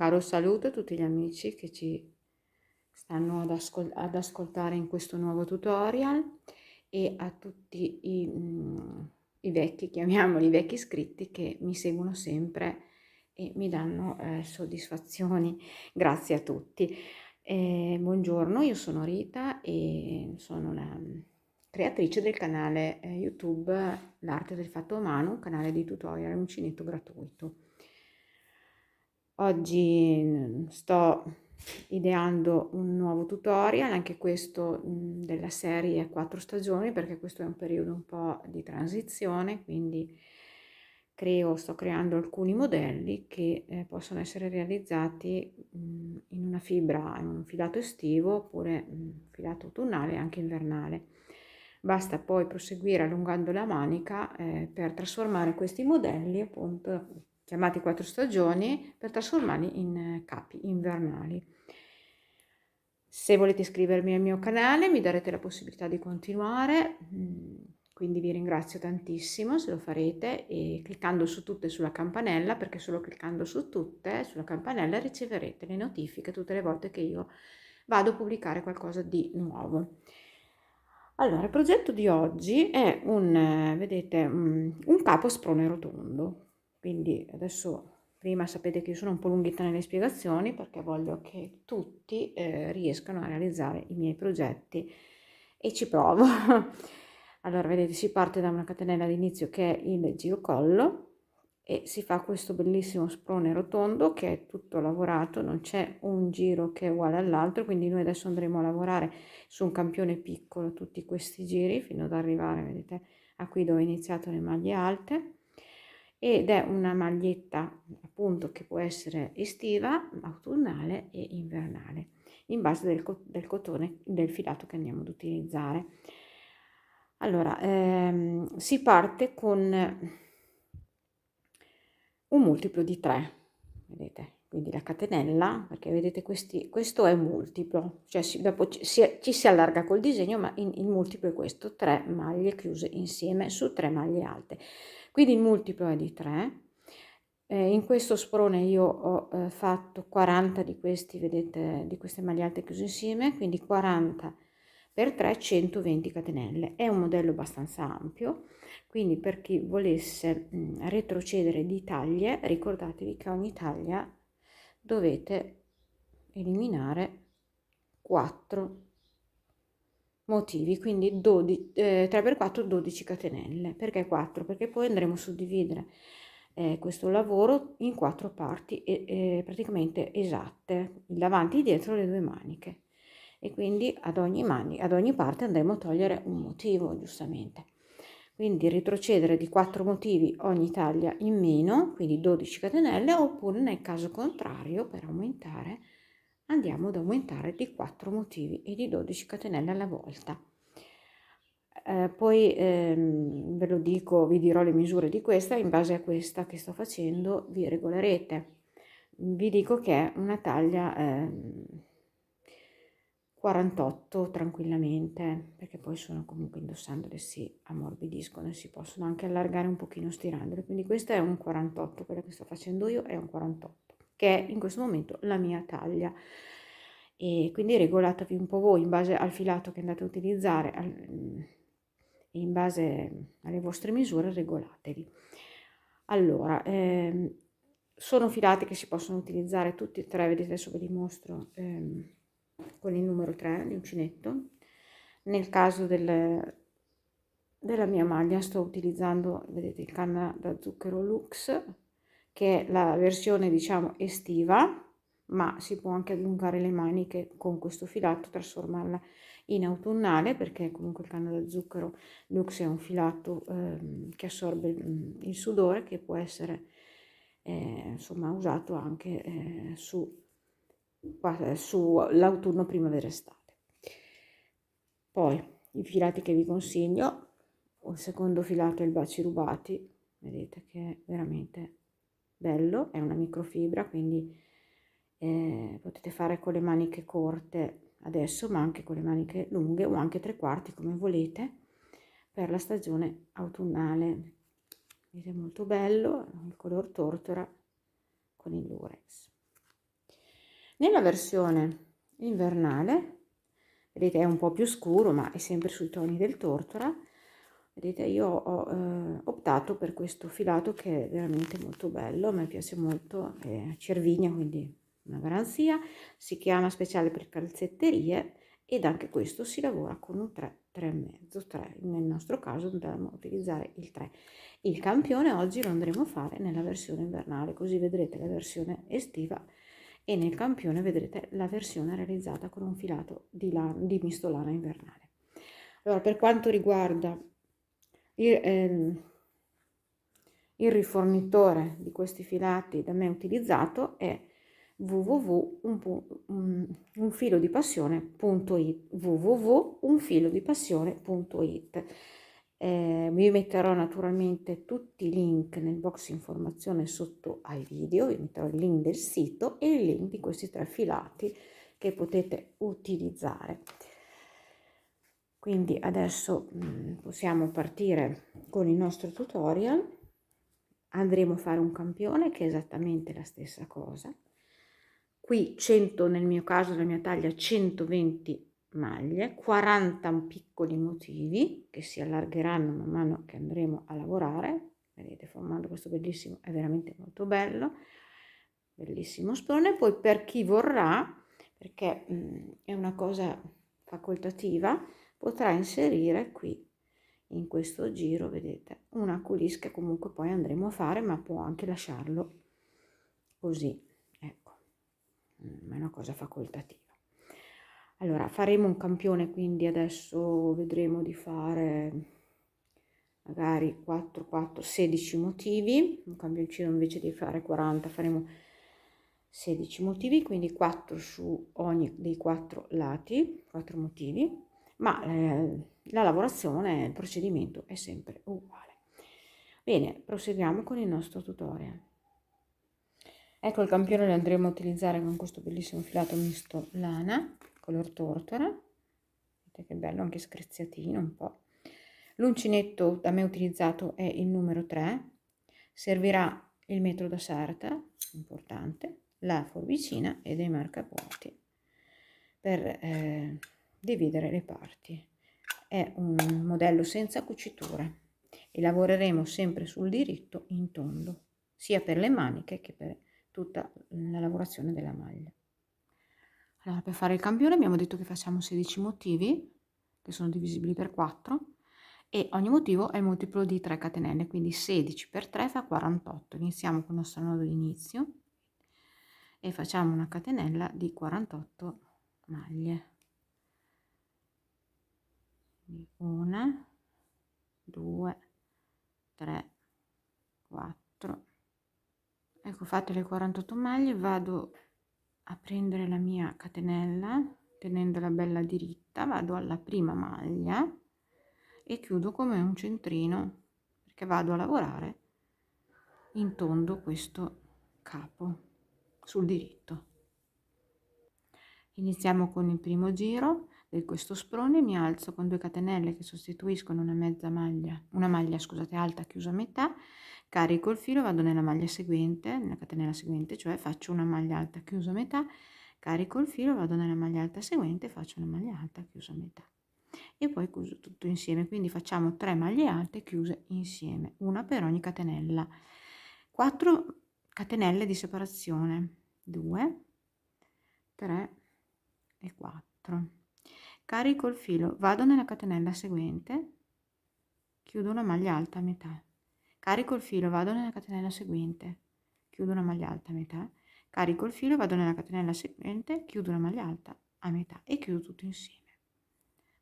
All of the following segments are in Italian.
caro saluto a tutti gli amici che ci stanno ad ascoltare in questo nuovo tutorial e a tutti i vecchi, chiamiamoli vecchi iscritti, che mi seguono sempre e mi danno soddisfazioni. Grazie a tutti. Buongiorno, io sono Rita e sono la creatrice del canale YouTube L'Arte del Fatto Umano, un canale di tutorial uncinetto gratuito. Oggi sto ideando un nuovo tutorial, anche questo della serie 4 stagioni, perché questo è un periodo un po' di transizione, quindi sto creando alcuni modelli che possono essere realizzati in una fibra, in un filato estivo oppure filato autunnale e anche invernale. Basta poi proseguire allungando la manica per trasformare questi modelli, appunto chiamati 4 stagioni, per trasformarli in capi invernali. Se volete iscrivermi al mio canale mi darete la possibilità di continuare, quindi vi ringrazio tantissimo se lo farete, e cliccando su tutte sulla campanella, perché solo cliccando su tutte sulla campanella riceverete le notifiche tutte le volte che io vado a pubblicare qualcosa di nuovo. Allora, il progetto di oggi è vedete, un capo a sprone rotondo. Quindi adesso, prima sapete che io sono un po' lunghetta nelle spiegazioni perché voglio che tutti riescano a realizzare i miei progetti e ci provo. Allora, vedete, si parte da una catenella d'inizio che è il girocollo e si fa questo bellissimo sprone rotondo che è tutto lavorato, non c'è un giro che è uguale all'altro, quindi noi adesso andremo a lavorare su un campione piccolo tutti questi giri fino ad arrivare, vedete, a qui dove ho iniziato le maglie alte, ed è una maglietta appunto che può essere estiva, autunnale e invernale in base del cotone, del filato che andiamo ad utilizzare. Allora, si parte con un multiplo di 3, vedete, quindi la catenella, perché vedete questo è un multiplo, cioè dopo ci si allarga col disegno, ma il multiplo è questo, 3 maglie chiuse insieme su 3 maglie alte, quindi il multiplo è di 3. In questo sprone io ho fatto 40 di questi, vedete, di queste maglie alte chiuse insieme, quindi 40 per 3, 120 catenelle. È un modello abbastanza ampio, quindi per chi volesse retrocedere di taglie, ricordatevi che ogni taglia dovete eliminare 4 motivi, quindi 3x4 12 catenelle. Perché 4? Perché poi andremo a suddividere questo lavoro in 4 parti praticamente esatte, il davanti, il dietro, le due maniche, e quindi ad ogni parte andremo a togliere un motivo, giustamente. Quindi retrocedere di 4 motivi ogni taglia in meno, quindi 12 catenelle, oppure nel caso contrario, per aumentare, andiamo ad aumentare di 4 motivi e di 12 catenelle alla volta. Poi ve lo dico, vi dirò le misure di questa, in base a questa che sto facendo vi regolerete. Vi dico che è una taglia 48 tranquillamente, perché poi sono comunque, indossandole si ammorbidiscono e si possono anche allargare un pochino stirandole, quindi questo è un 48, quella che sto facendo io è un 48, che è in questo momento la mia taglia, e quindi regolatevi un po' voi in base al filato che andate a utilizzare, e in base alle vostre misure regolatevi. Allora, sono filati che si possono utilizzare tutti e tre, vedete, adesso ve li mostro con il numero 3 di uncinetto. Nel caso della mia maglia sto utilizzando, vedete, il canna da zucchero Lux, che è la versione diciamo estiva, ma si può anche allungare le maniche con questo filato, trasformarla in autunnale, perché comunque il canna da zucchero Lux è un filato che assorbe il sudore, che può essere insomma usato anche su l'autunno, primavera, estate. Poi i filati che vi consiglio: il secondo filato è il Baci Rubati, vedete che è veramente bello, è una microfibra, quindi potete fare con le maniche corte adesso, ma anche con le maniche lunghe o anche 3/4 come volete per la stagione autunnale. Vedete, molto bello il color tortora con il lurex. Nella versione invernale, vedete è un po' più scuro ma è sempre sui toni del tortora. Vedete, io ho optato per questo filato che è veramente molto bello, a me piace molto, è Cervigna, quindi una garanzia. Si chiama speciale per calzetterie ed anche questo si lavora con un 3, 3,5, 3. Nel nostro caso dobbiamo utilizzare il 3. Il campione oggi lo andremo a fare nella versione invernale, così vedrete la versione estiva e nel campione vedrete la versione realizzata con un filato di misto lana invernale. Allora, per quanto riguarda il rifornitore di questi filati da me utilizzato è www.unfilodipassion.it. Vi metterò naturalmente tutti i link nel box informazione sotto ai video, vi metterò il link del sito e il link di questi 3 filati che potete utilizzare. Quindi adesso possiamo partire con il nostro tutorial. Andremo a fare un campione che è esattamente la stessa cosa. Qui 100, nel mio caso, la mia taglia 120 maglie, 40 piccoli motivi che si allargheranno man mano che andremo a lavorare. Vedete, formando questo bellissimo, è veramente molto bello, bellissimo sprone. Poi per chi vorrà, perché è una cosa facoltativa, potrà inserire qui in questo giro, vedete, una coulisse che comunque poi andremo a fare, ma può anche lasciarlo così, ecco, è una cosa facoltativa. Allora faremo un campione, quindi adesso vedremo di fare magari 4 4 16 motivi, un campioncino invece di fare 40 faremo 16 motivi, quindi 4 su ogni dei 4 lati, 4 motivi, ma la lavorazione, il procedimento è sempre uguale. Bene, proseguiamo con il nostro tutorial. Ecco il campione, lo andremo a utilizzare con questo bellissimo filato misto lana, color tortora. Vedete che bello, anche screziatino un po'. L'uncinetto da me utilizzato è il numero 3, servirà il metro da sarta, importante, la forbicina e dei marcapunti per dividere le parti. È un modello senza cuciture e lavoreremo sempre sul diritto in tondo, sia per le maniche che per tutta la lavorazione della maglia. Allora, per fare il campione abbiamo detto che facciamo 16 motivi, che sono divisibili per 4, e ogni motivo è il multiplo di 3 catenelle, quindi 16 per 3 fa 48. Iniziamo con il nostro nodo di inizio e facciamo una catenella di 48 maglie. 1, 2, 3, 4. Ecco, fatte le 48 maglie, vado a prendere la mia catenella, tenendola bella diritta, vado alla prima maglia e chiudo come un centrino, perché vado a lavorare in tondo questo capo sul diritto. Iniziamo con il primo giro di questo sprone, mi alzo con 2 catenelle che sostituiscono una maglia scusate, alta chiusa a metà, carico il filo, vado nella maglia seguente, nella catenella seguente, cioè faccio una maglia alta chiusa a metà, carico il filo, vado nella maglia alta seguente, faccio una maglia alta chiusa a metà e poi chiuso tutto insieme, quindi facciamo 3 maglie alte chiuse insieme, una per ogni catenella, 4 catenelle di separazione, 2, 3 e 4. Carico il filo, vado nella catenella seguente, chiudo una maglia alta a metà, carico il filo, vado nella catenella seguente, chiudo una maglia alta a metà, carico il filo, vado nella catenella seguente, chiudo una maglia alta a metà e chiudo tutto insieme.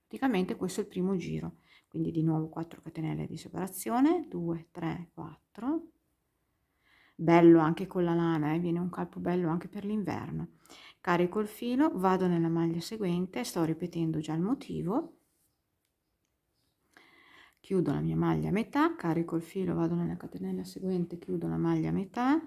Praticamente questo è il primo giro, quindi di nuovo 4 catenelle di separazione, 2, 3, 4. Bello anche con la lana, viene un calpo bello anche per l'inverno. Carico il filo, vado nella maglia seguente, sto ripetendo già il motivo, chiudo la mia maglia a metà, carico il filo, vado nella catenella seguente, chiudo la maglia a metà,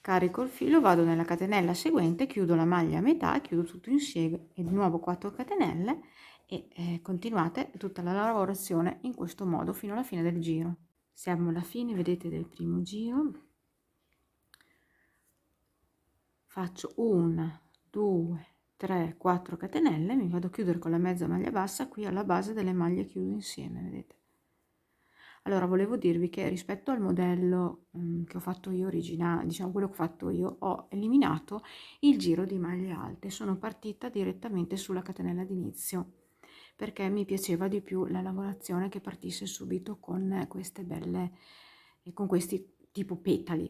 carico il filo, vado nella catenella seguente, chiudo la maglia a metà, chiudo tutto insieme e di nuovo 4 catenelle e continuate tutta la lavorazione in questo modo fino alla fine del giro. Siamo alla fine, vedete, del primo giro. faccio 1, 2, 3, 4 catenelle, mi vado a chiudere con la mezza maglia bassa qui alla base delle maglie chiuse insieme, vedete. Allora volevo dirvi che rispetto al modello che ho fatto io originale, diciamo quello che ho fatto io, ho eliminato il giro di maglie alte, sono partita direttamente sulla catenella d'inizio perché mi piaceva di più la lavorazione che partisse subito con queste belle, con questi tipo petali.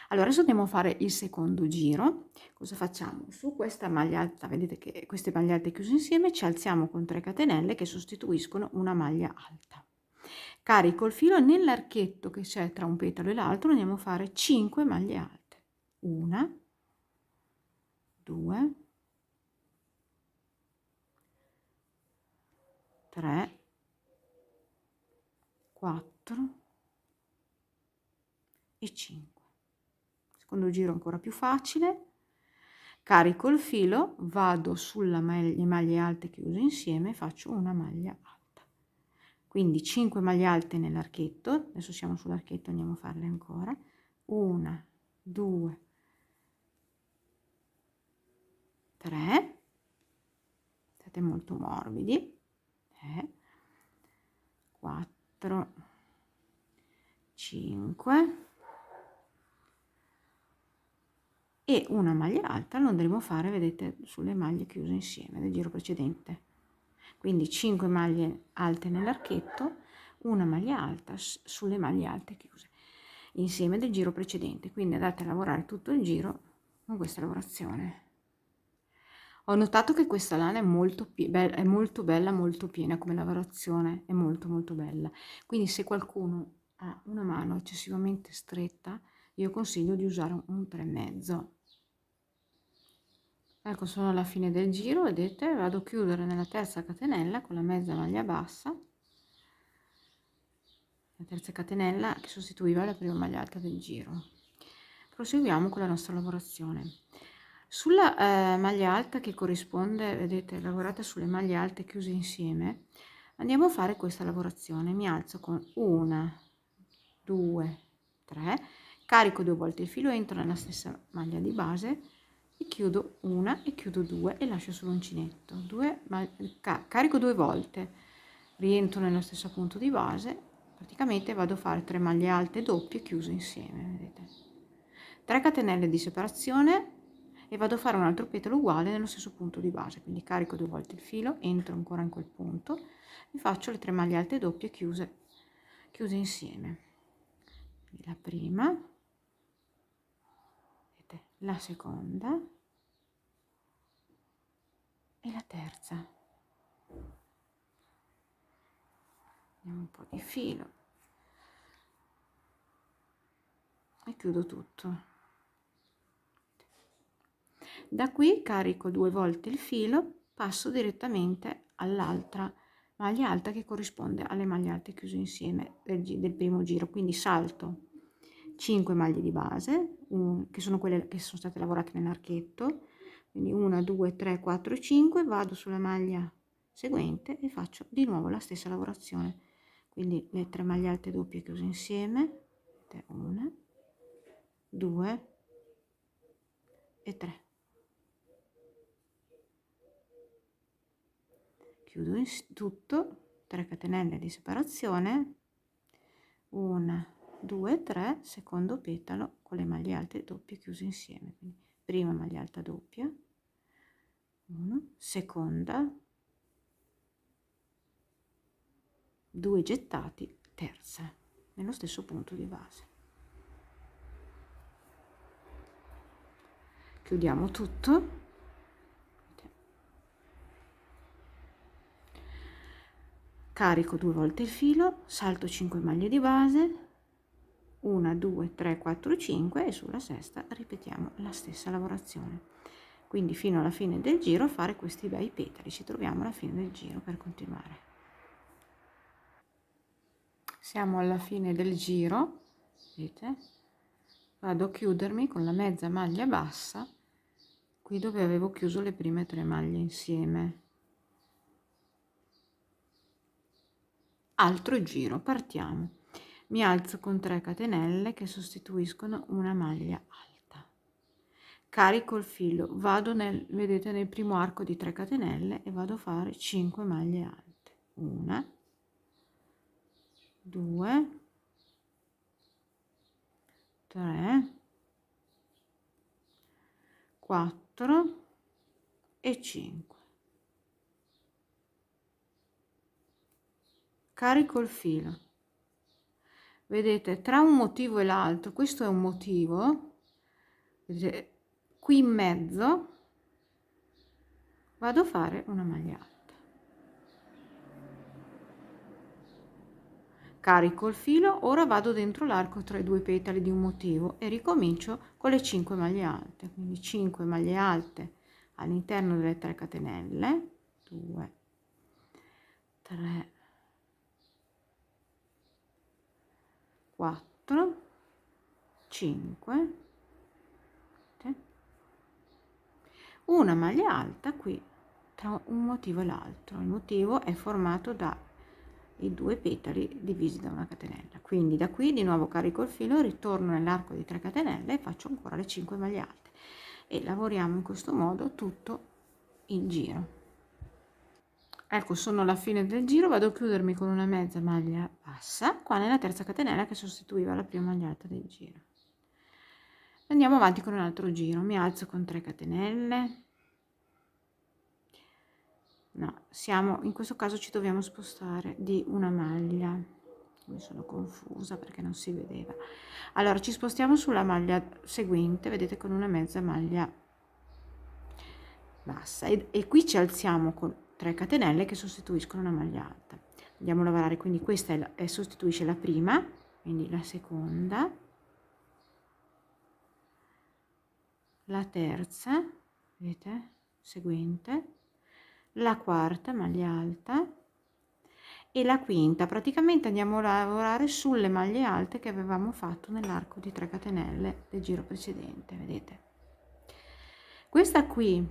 Allora adesso andiamo a fare il secondo giro. Cosa facciamo? Su questa maglia alta, vedete che queste maglie alte chiuse insieme, ci alziamo con 3 catenelle che sostituiscono una maglia alta. Carico il filo nell'archetto che c'è tra un petalo e l'altro, andiamo a fare 5 maglie alte. 1, 2, 3, 4 e 5. Secondo giro ancora più facile. Carico il filo, vado sulle maglie alte chiuse insieme e faccio una maglia alta. Quindi 5 maglie alte nell'archetto, adesso siamo sull'archetto, andiamo a farle ancora. 1, 2, 3, state molto morbidi, 4, 5 e una maglia alta lo andremo a fare, vedete, sulle maglie chiuse insieme del giro precedente. Quindi 5 maglie alte nell'archetto, una maglia alta sulle maglie alte chiuse insieme del giro precedente. Quindi andate a lavorare tutto il giro con questa lavorazione. Ho notato che questa lana è molto bella, molto piena come lavorazione, è molto molto bella. Quindi se qualcuno ha una mano eccessivamente stretta, io consiglio di usare un 3,5. Ecco, sono alla fine del giro, vedete, vado a chiudere nella terza catenella con la mezza maglia bassa, la terza catenella che sostituiva la prima maglia alta del giro. Proseguiamo con la nostra lavorazione. Sulla maglia alta che corrisponde, vedete, lavorata sulle maglie alte chiuse insieme, andiamo a fare questa lavorazione. Mi alzo con 1, 2, 3, carico 2 volte il filo, entro nella stessa maglia di base e chiudo una e chiudo 2 e lascio solo uncinetto. Carico 2 volte, rientro nello stesso punto di base, praticamente vado a fare 3 maglie alte doppie chiuse insieme, vedete. 3 catenelle di separazione e vado a fare un altro petalo uguale nello stesso punto di base, quindi carico 2 volte il filo, entro ancora in quel punto e faccio le 3 maglie alte doppie chiuse insieme. La prima, vedete, la seconda e la terza. Andiamo un po' di filo e chiudo tutto. Da qui carico 2 volte il filo, passo direttamente all'altra maglia alta che corrisponde alle maglie alte chiuse insieme del primo giro, quindi salto 5 maglie di base, che sono quelle che sono state lavorate nell'archetto, quindi 1, 2, 3, 4, 5, vado sulla maglia seguente e faccio di nuovo la stessa lavorazione, quindi le 3 maglie alte doppie chiuse insieme, 1, 2 e 3. Chiudo tutto, 3 catenelle di separazione, 1, 2, 3, secondo petalo con le maglie alte doppie chiuse insieme, quindi prima maglia alta doppia, 1, seconda, 2 gettati, terza, nello stesso punto di base. Chiudiamo tutto. Carico 2 volte il filo, salto 5 maglie di base, 1, 2, 3, 4, 5 e sulla sesta ripetiamo la stessa lavorazione. Quindi fino alla fine del giro a fare questi bei petali. Ci troviamo alla fine del giro per continuare. Siamo alla fine del giro, vedete? Vado a chiudermi con la mezza maglia bassa qui dove avevo chiuso le prime 3 maglie insieme. Altro giro, partiamo. Mi alzo con 3 catenelle che sostituiscono una maglia alta, carico il filo, vado vedete, nel primo arco di 3 catenelle e vado a fare 5 maglie alte, 1, 2, 3, 4 e 5. Carico il filo, vedete, tra un motivo e l'altro, questo è un motivo, vedete, qui in mezzo vado a fare una maglia alta, carico il filo, ora vado dentro l'arco tra i due petali di un motivo e ricomincio con le 5 maglie alte, quindi 5 maglie alte all'interno delle 3 catenelle, 2, 3, 4, 5, una maglia alta qui tra un motivo e l'altro. Il motivo è formato da i due petali divisi da una catenella, quindi da qui di nuovo carico il filo, ritorno nell'arco di 3 catenelle e faccio ancora le 5 maglie alte e lavoriamo in questo modo tutto il giro. Ecco, sono alla fine del giro, vado a chiudermi con una mezza maglia bassa qua nella terza catenella che sostituiva la prima maglia alta del giro. Andiamo avanti con un altro giro, mi alzo con 3 catenelle, no, siamo in questo caso ci dobbiamo spostare di una maglia, mi sono confusa perché non si vedeva. Allora ci spostiamo sulla maglia seguente, vedete, con una mezza maglia bassa e qui ci alziamo con 3 catenelle che sostituiscono una maglia alta. Andiamo a lavorare, quindi questa sostituisce la prima, quindi la seconda, la terza, vedete, seguente, la quarta maglia alta e la quinta. Praticamente andiamo a lavorare sulle maglie alte che avevamo fatto nell'arco di 3 catenelle del giro precedente, vedete. Questa qui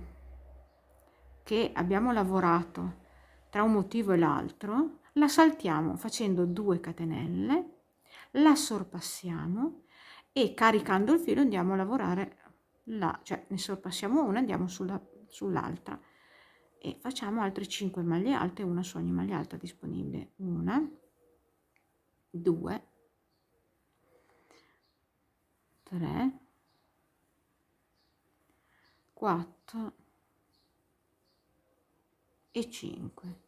che abbiamo lavorato tra un motivo e l'altro la saltiamo facendo 2 catenelle, la sorpassiamo e caricando il filo andiamo a lavorare là, cioè ne sorpassiamo una, andiamo sull'altra e facciamo altre 5 maglie alte, una su ogni maglia alta disponibile, 1, 2, 3, 4 e 5,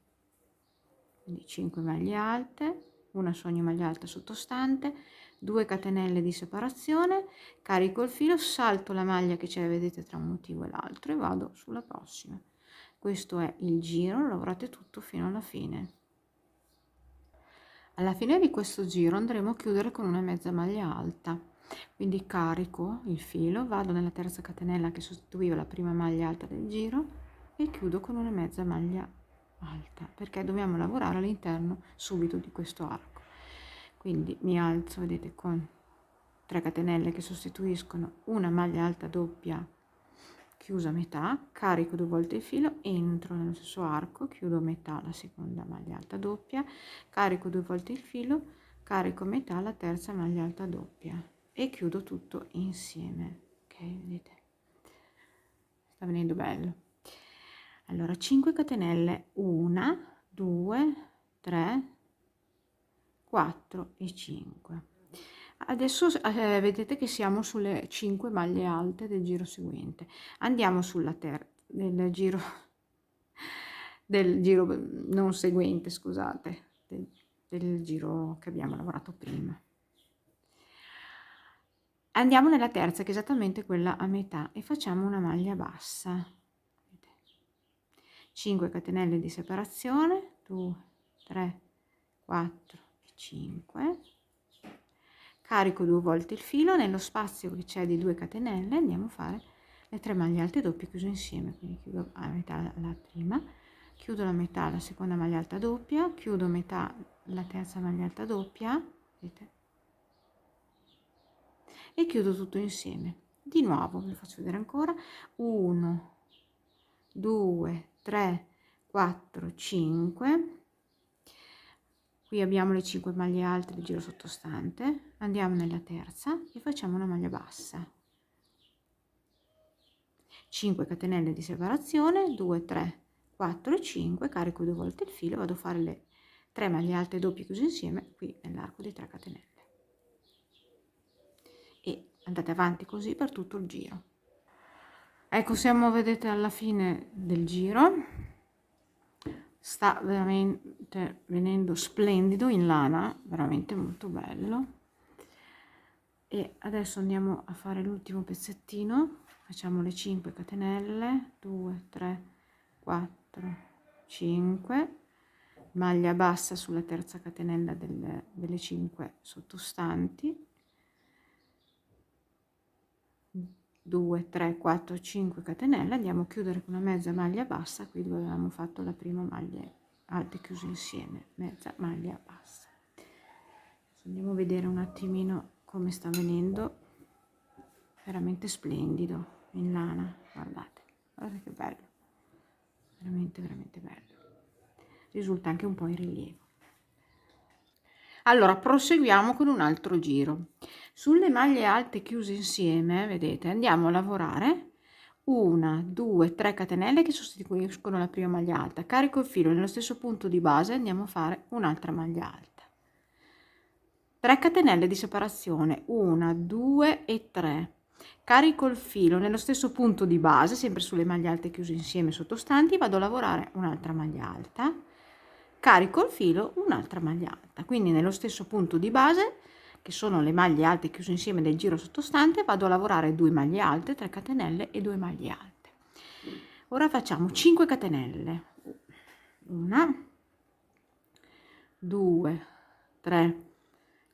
quindi 5 maglie alte, una su ogni maglia alta sottostante, 2 catenelle di separazione, carico il filo, salto la maglia che c'è, vedete, tra un motivo e l'altro e vado sulla prossima. Questo è il giro, lavorate tutto fino alla fine. Alla fine di questo giro andremo a chiudere con una mezza maglia alta, quindi carico il filo, vado nella terza catenella che sostituiva la prima maglia alta del giro e chiudo con una mezza maglia alta perché dobbiamo lavorare all'interno subito di questo arco. Quindi mi alzo, vedete, con 3 catenelle che sostituiscono una maglia alta doppia chiusa a metà, carico 2 volte il filo, entro nello stesso arco, chiudo a metà la seconda maglia alta doppia, carico 2 volte il filo, carico a metà la terza maglia alta doppia e chiudo tutto insieme. Ok, vedete, sta venendo bello. Allora 5 catenelle, 1, 2, 3, 4 e 5. Adesso vedete che siamo sulle 5 maglie alte del giro seguente. Andiamo sulla del giro non seguente, scusate, del giro che abbiamo lavorato prima. Andiamo nella terza, che è esattamente quella a metà, e facciamo una maglia bassa. 5 catenelle di separazione, 2, 3, 4 e 5. Carico 2 volte il filo, nello spazio che c'è di 2 catenelle andiamo a fare le 3 maglie alte doppie chiuse insieme, quindi chiudo a metà la prima, chiudo la metà la seconda maglia alta doppia, chiudo a metà la terza maglia alta doppia, vedete? E chiudo tutto insieme. Di nuovo ve lo faccio vedere ancora, 1, 2, 3, 4, 5. Qui abbiamo le 5 maglie alte del giro sottostante, andiamo nella terza e facciamo una maglia bassa. 5 catenelle di separazione, 2, 3, 4 e 5, carico 2 volte il filo, vado a fare le 3 maglie alte doppie chiuse insieme qui nell'arco di 3 catenelle e andate avanti così per tutto il giro. Ecco, siamo, vedete, alla fine del giro, sta veramente venendo splendido in lana, veramente molto bello. E adesso andiamo a fare l'ultimo pezzettino, facciamo le 5 catenelle, 2, 3, 4, 5, maglia bassa sulla terza catenella delle 5 sottostanti, 2, 3, 4, 5 catenelle, andiamo a chiudere con una mezza maglia bassa qui dove avevamo fatto la prima maglia alte chiuse insieme, mezza maglia bassa. Adesso andiamo a vedere un attimino come sta venendo, veramente splendido in lana, guardate, guardate che bello, veramente veramente bello, risulta anche un po' in rilievo. Allora proseguiamo con un altro giro. Sulle maglie alte chiuse insieme, vedete, andiamo a lavorare 1, 2, 3 catenelle che sostituiscono la prima maglia alta, carico il filo nello stesso punto di base, andiamo a fare un'altra maglia alta, 3 catenelle di separazione, 1, 2 e 3, carico il filo nello stesso punto di base, sempre sulle maglie alte chiuse insieme sottostanti, vado a lavorare un'altra maglia alta, carico il filo, un'altra maglia alta, quindi nello stesso punto di base che sono le maglie alte chiuse insieme del giro sottostante, vado a lavorare 2 maglie alte, 3 catenelle e 2 maglie alte. Ora facciamo 5 catenelle, 1, 2, 3,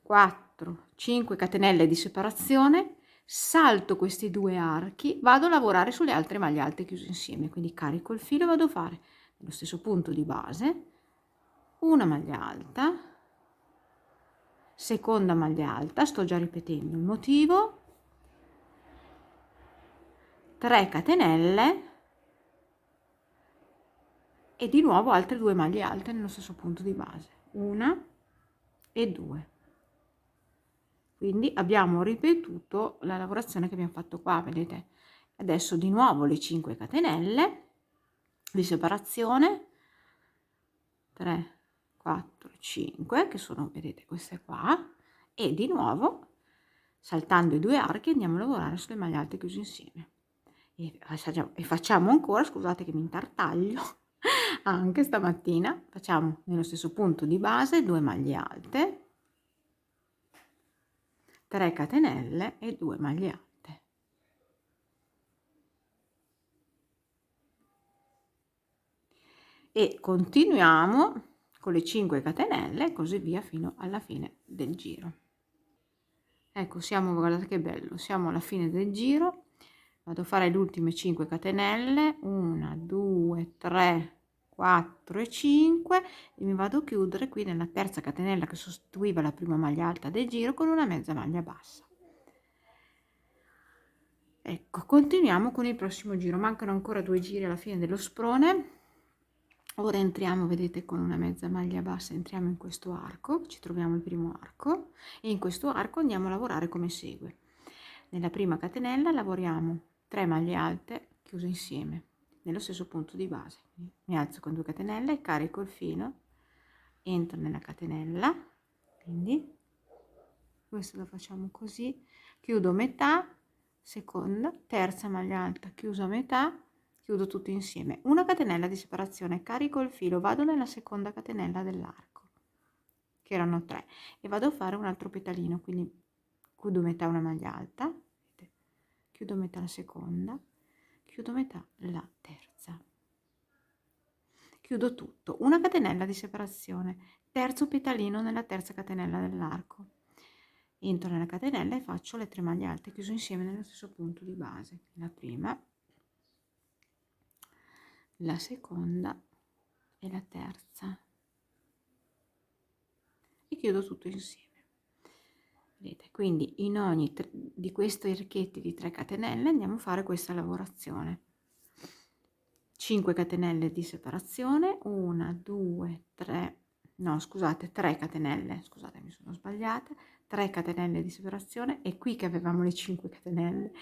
4, 5 catenelle di separazione, salto questi due archi, vado a lavorare sulle altre maglie alte chiuse insieme, quindi carico il filo e vado a fare nello stesso punto di base una maglia alta, seconda maglia alta, sto già ripetendo il motivo, 3 catenelle e di nuovo altre 2 maglie alte nello stesso punto di base, 1 e 2. Quindi abbiamo ripetuto la lavorazione che abbiamo fatto qua, vedete? Adesso di nuovo le 5 catenelle di separazione, 3, 4, 5, che sono, vedete, queste qua, e di nuovo saltando i due archi andiamo a lavorare sulle maglie alte chiuse insieme e facciamo ancora, scusate che mi intartaglio anche stamattina, facciamo nello stesso punto di base 2 maglie alte, 3 catenelle e 2 maglie alte. E continuiamo con le 5 catenelle e così via fino alla fine del giro. Ecco, guardate che bello, siamo alla fine del giro, vado a fare le ultime 5 catenelle, 1, 2, 3, 4 e 5 e mi vado a chiudere qui nella terza catenella che sostituiva la prima maglia alta del giro con una mezza maglia bassa. Ecco, continuiamo con il prossimo giro, mancano ancora 2 giri alla fine dello sprone. Ora entriamo, vedete, con una mezza maglia bassa entriamo in questo arco, ci troviamo il primo arco e in questo arco andiamo a lavorare come segue. Nella prima catenella lavoriamo 3 maglie alte chiuse insieme nello stesso punto di base, mi alzo con 2 catenelle, carico il filo, entro nella catenella, quindi questo lo facciamo così, chiudo metà, seconda, terza maglia alta chiusa a metà, chiudo tutto insieme, una catenella di separazione, carico il filo, vado nella seconda catenella dell'arco che erano 3 e vado a fare un altro petalino, quindi chiudo metà una maglia alta, chiudo metà la seconda, chiudo metà la terza, chiudo tutto, una catenella di separazione, terzo petalino nella terza catenella dell'arco, entro nella catenella e faccio le 3 maglie alte chiuse insieme nello stesso punto di base, la prima, la seconda e la terza, e chiudo tutto insieme. Vedete, quindi in ogni di questi archetti di 3 catenelle andiamo a fare questa lavorazione, 5 catenelle di separazione, 1, 2, 3, no scusate, 3 catenelle, scusate mi sono sbagliata, 3 catenelle di separazione, e qui che avevamo le 5 catenelle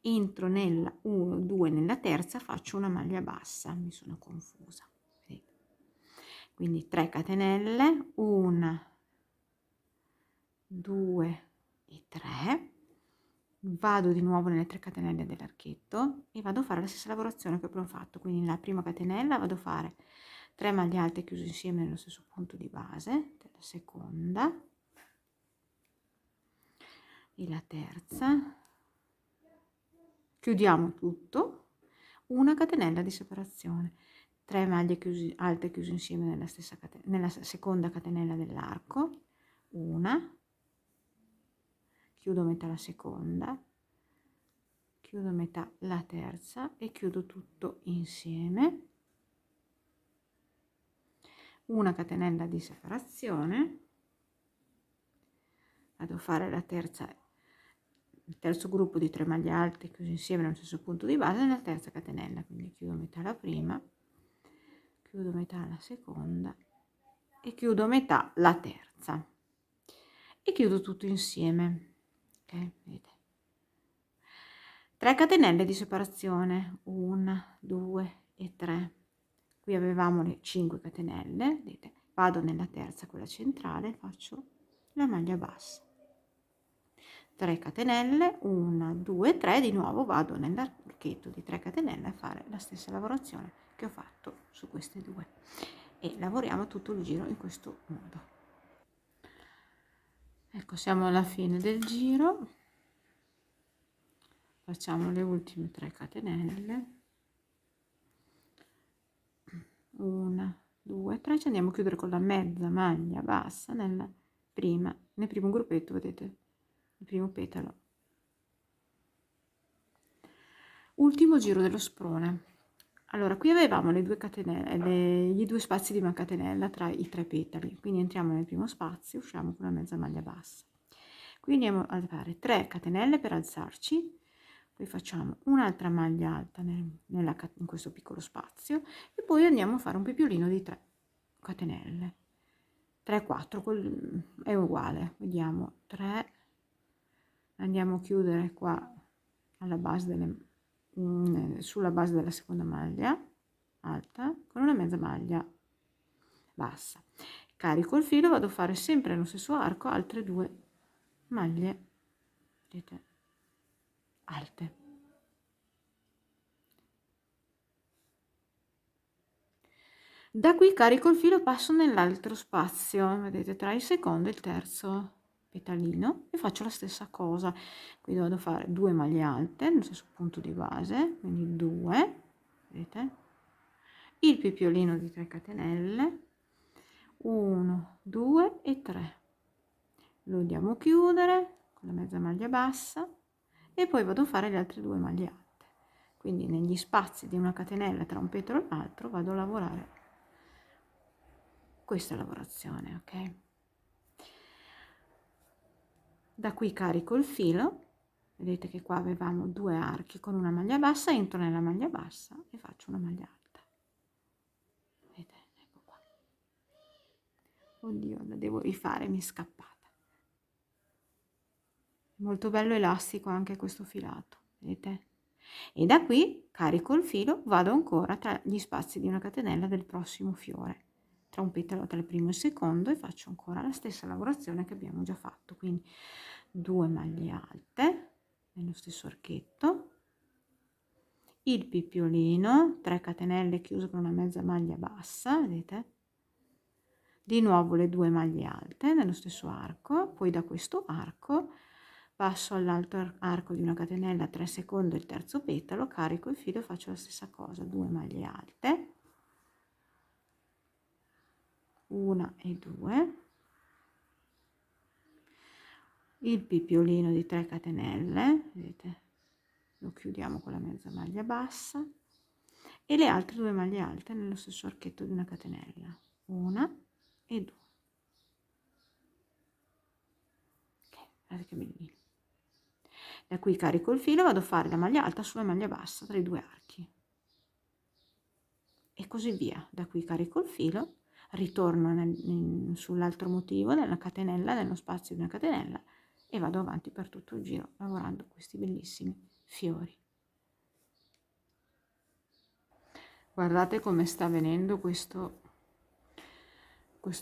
entro nella 1 2 nella terza, faccio una maglia bassa, mi sono confusa, quindi 3 catenelle, 1 2 e 3, vado di nuovo nelle 3 catenelle dell'archetto e vado a fare la stessa lavorazione che abbiamo fatto. Quindi nella prima catenella vado a fare 3 maglie alte chiuse insieme nello stesso punto di base della seconda, e la terza chiudiamo tutto, una catenella di separazione, 3 maglie alte chiuse insieme nella stessa nella seconda catenella dell'arco, una, chiudo metà la seconda, chiudo metà la terza e chiudo tutto insieme, una catenella di separazione, vado a fare la terza, il terzo gruppo di 3 maglie alte chiuse insieme nello stesso punto di base nella terza catenella, quindi chiudo metà la prima, chiudo metà la seconda e chiudo metà la terza e chiudo tutto insieme. Ok, vedete, 3 catenelle di separazione, 1 2 e 3, qui avevamo le 5 catenelle, vedete, vado nella terza, quella centrale, faccio la maglia bassa, 3 catenelle, 1 2 3, di nuovo vado nell'archetto di 3 catenelle a fare la stessa lavorazione che ho fatto su queste due e lavoriamo tutto il giro in questo modo. Ecco, siamo alla fine del giro, facciamo le ultime 3 catenelle, 1 2 3, ci andiamo a chiudere con la mezza maglia bassa nel primo gruppetto, vedete, il primo petalo. Ultimo giro dello sprone. Allora, qui avevamo le 2 catenelle, gli 2 spazi di una catenella tra i 3 petali, quindi entriamo nel primo spazio, usciamo con la mezza maglia bassa. Qui andiamo a fare 3 catenelle per alzarci, poi facciamo un'altra maglia alta in questo piccolo spazio e poi andiamo a fare un pepiolino di 3 catenelle. 3 4 è uguale, vediamo, 3, andiamo a chiudere qua alla base sulla base della seconda maglia alta con una mezza maglia bassa, carico il filo, vado a fare sempre nello stesso arco altre 2 maglie, vedete, alte. Da qui carico il filo, passo nell'altro spazio, vedete, tra il secondo e il terzo petalino e faccio la stessa cosa, quindi vado a fare 2 maglie alte nello stesso punto di base, quindi 2, vedete, il pepiolino di 3 catenelle, 1 2 e 3, lo andiamo a chiudere con la mezza maglia bassa e poi vado a fare le altre 2 maglie alte, quindi negli spazi di una catenella tra un petalo e l'altro vado a lavorare questa lavorazione, ok? Da qui carico il filo, vedete che qua avevamo 2 archi con una maglia bassa, entro nella maglia bassa e faccio una maglia alta, vedete, ecco qua, oddio, la devo rifare, mi è scappata, molto bello elastico anche questo filato, vedete, e da qui carico il filo, vado ancora tra gli spazi di una catenella del prossimo fiore, tra un petalo tra il primo e il secondo, e faccio ancora la stessa lavorazione che abbiamo già fatto, quindi 2 maglie alte nello stesso archetto, il pippiolino, 3 catenelle chiuse con una mezza maglia bassa, vedete, di nuovo le 2 maglie alte nello stesso arco, poi da questo arco passo all'altro arco di una catenella tra il secondo e il terzo petalo, carico il filo e faccio la stessa cosa, 2 maglie alte, 1 e 2, il pippiolino di 3 catenelle, vedete, lo chiudiamo con la mezza maglia bassa e le altre 2 maglie alte nello stesso archetto di una catenella, 1 e 2. Ok, guardate che bellino. Da qui carico il filo, vado a fare la maglia alta sulla maglia bassa tra i 2 archi e così via. Da qui carico il filo, ritorno sull'altro motivo della catenella, nello spazio di una catenella, e vado avanti per tutto il giro lavorando questi bellissimi fiori. Guardate come sta venendo questo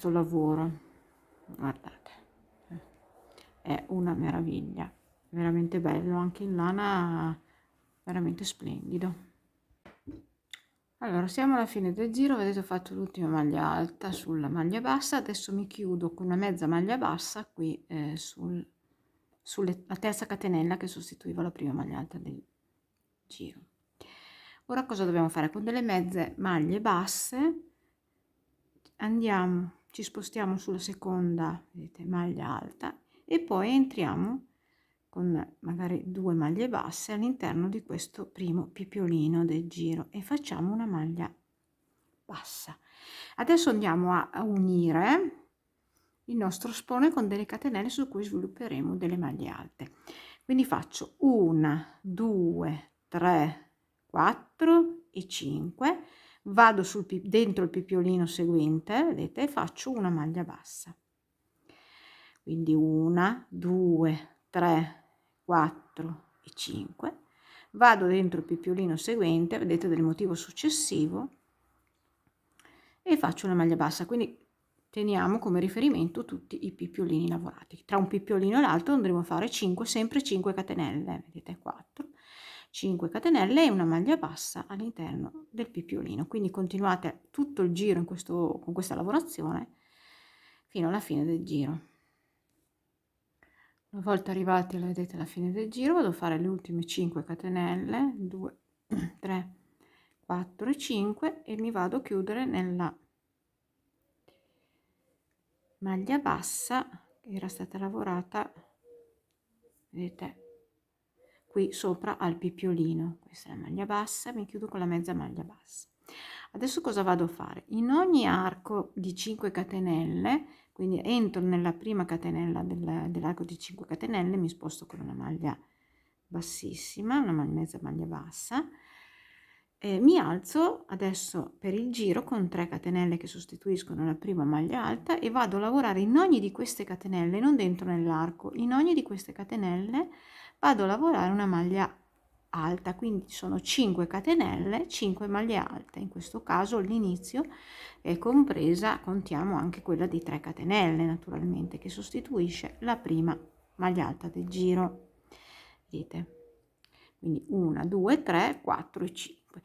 lavoro, guardate, è una meraviglia, veramente bello, anche in lana veramente splendido. Allora, siamo alla fine del giro, vedete ho fatto l'ultima maglia alta sulla maglia bassa, adesso mi chiudo con una mezza maglia bassa qui sulla terza catenella che sostituiva la prima maglia alta del giro. Ora cosa dobbiamo fare? Con delle mezze maglie basse ci spostiamo sulla seconda, vedete, maglia alta, e poi entriamo con magari 2 maglie basse all'interno di questo primo pipiolino del giro e facciamo una maglia bassa. Adesso andiamo a unire il nostro spone con delle catenelle su cui svilupperemo delle maglie alte. Quindi faccio 1, 2, 3, 4 e 5, vado dentro il pipiolino seguente, vedete, e faccio una maglia bassa. Quindi 1, 2, 3, 4 e 5, vado dentro il pipiolino seguente, vedete, del motivo successivo, e faccio una maglia bassa. Quindi teniamo come riferimento tutti i pipiolini lavorati. Tra un pipiolino e l'altro andremo a fare 5, sempre 5 catenelle, vedete, 4, 5 catenelle e una maglia bassa all'interno del pipiolino. Quindi continuate tutto il giro con questa lavorazione fino alla fine del giro. Una volta arrivati, vedete, alla fine del giro, vado a fare le ultime 5 catenelle, 2, 3, 4 e 5, e mi vado a chiudere nella maglia bassa che era stata lavorata, vedete, qui sopra al pipiolino. Questa è la maglia bassa, mi chiudo con la mezza maglia bassa. Adesso cosa vado a fare? In ogni arco di 5 catenelle, quindi entro nella prima catenella dell'arco di 5 catenelle, mi sposto con una maglia bassissima, una mezza maglia bassa, mi alzo adesso per il giro con 3 catenelle che sostituiscono la prima maglia alta e vado a lavorare in ogni di queste catenelle, non dentro nell'arco, in ogni di queste catenelle vado a lavorare una maglia alta, quindi sono 5 catenelle, 5 maglie alte. In questo caso all'inizio è compresa, contiamo anche quella di 3 catenelle naturalmente, che sostituisce la prima maglia alta del giro, vedete, quindi 1, 2, 3, 4 e 5.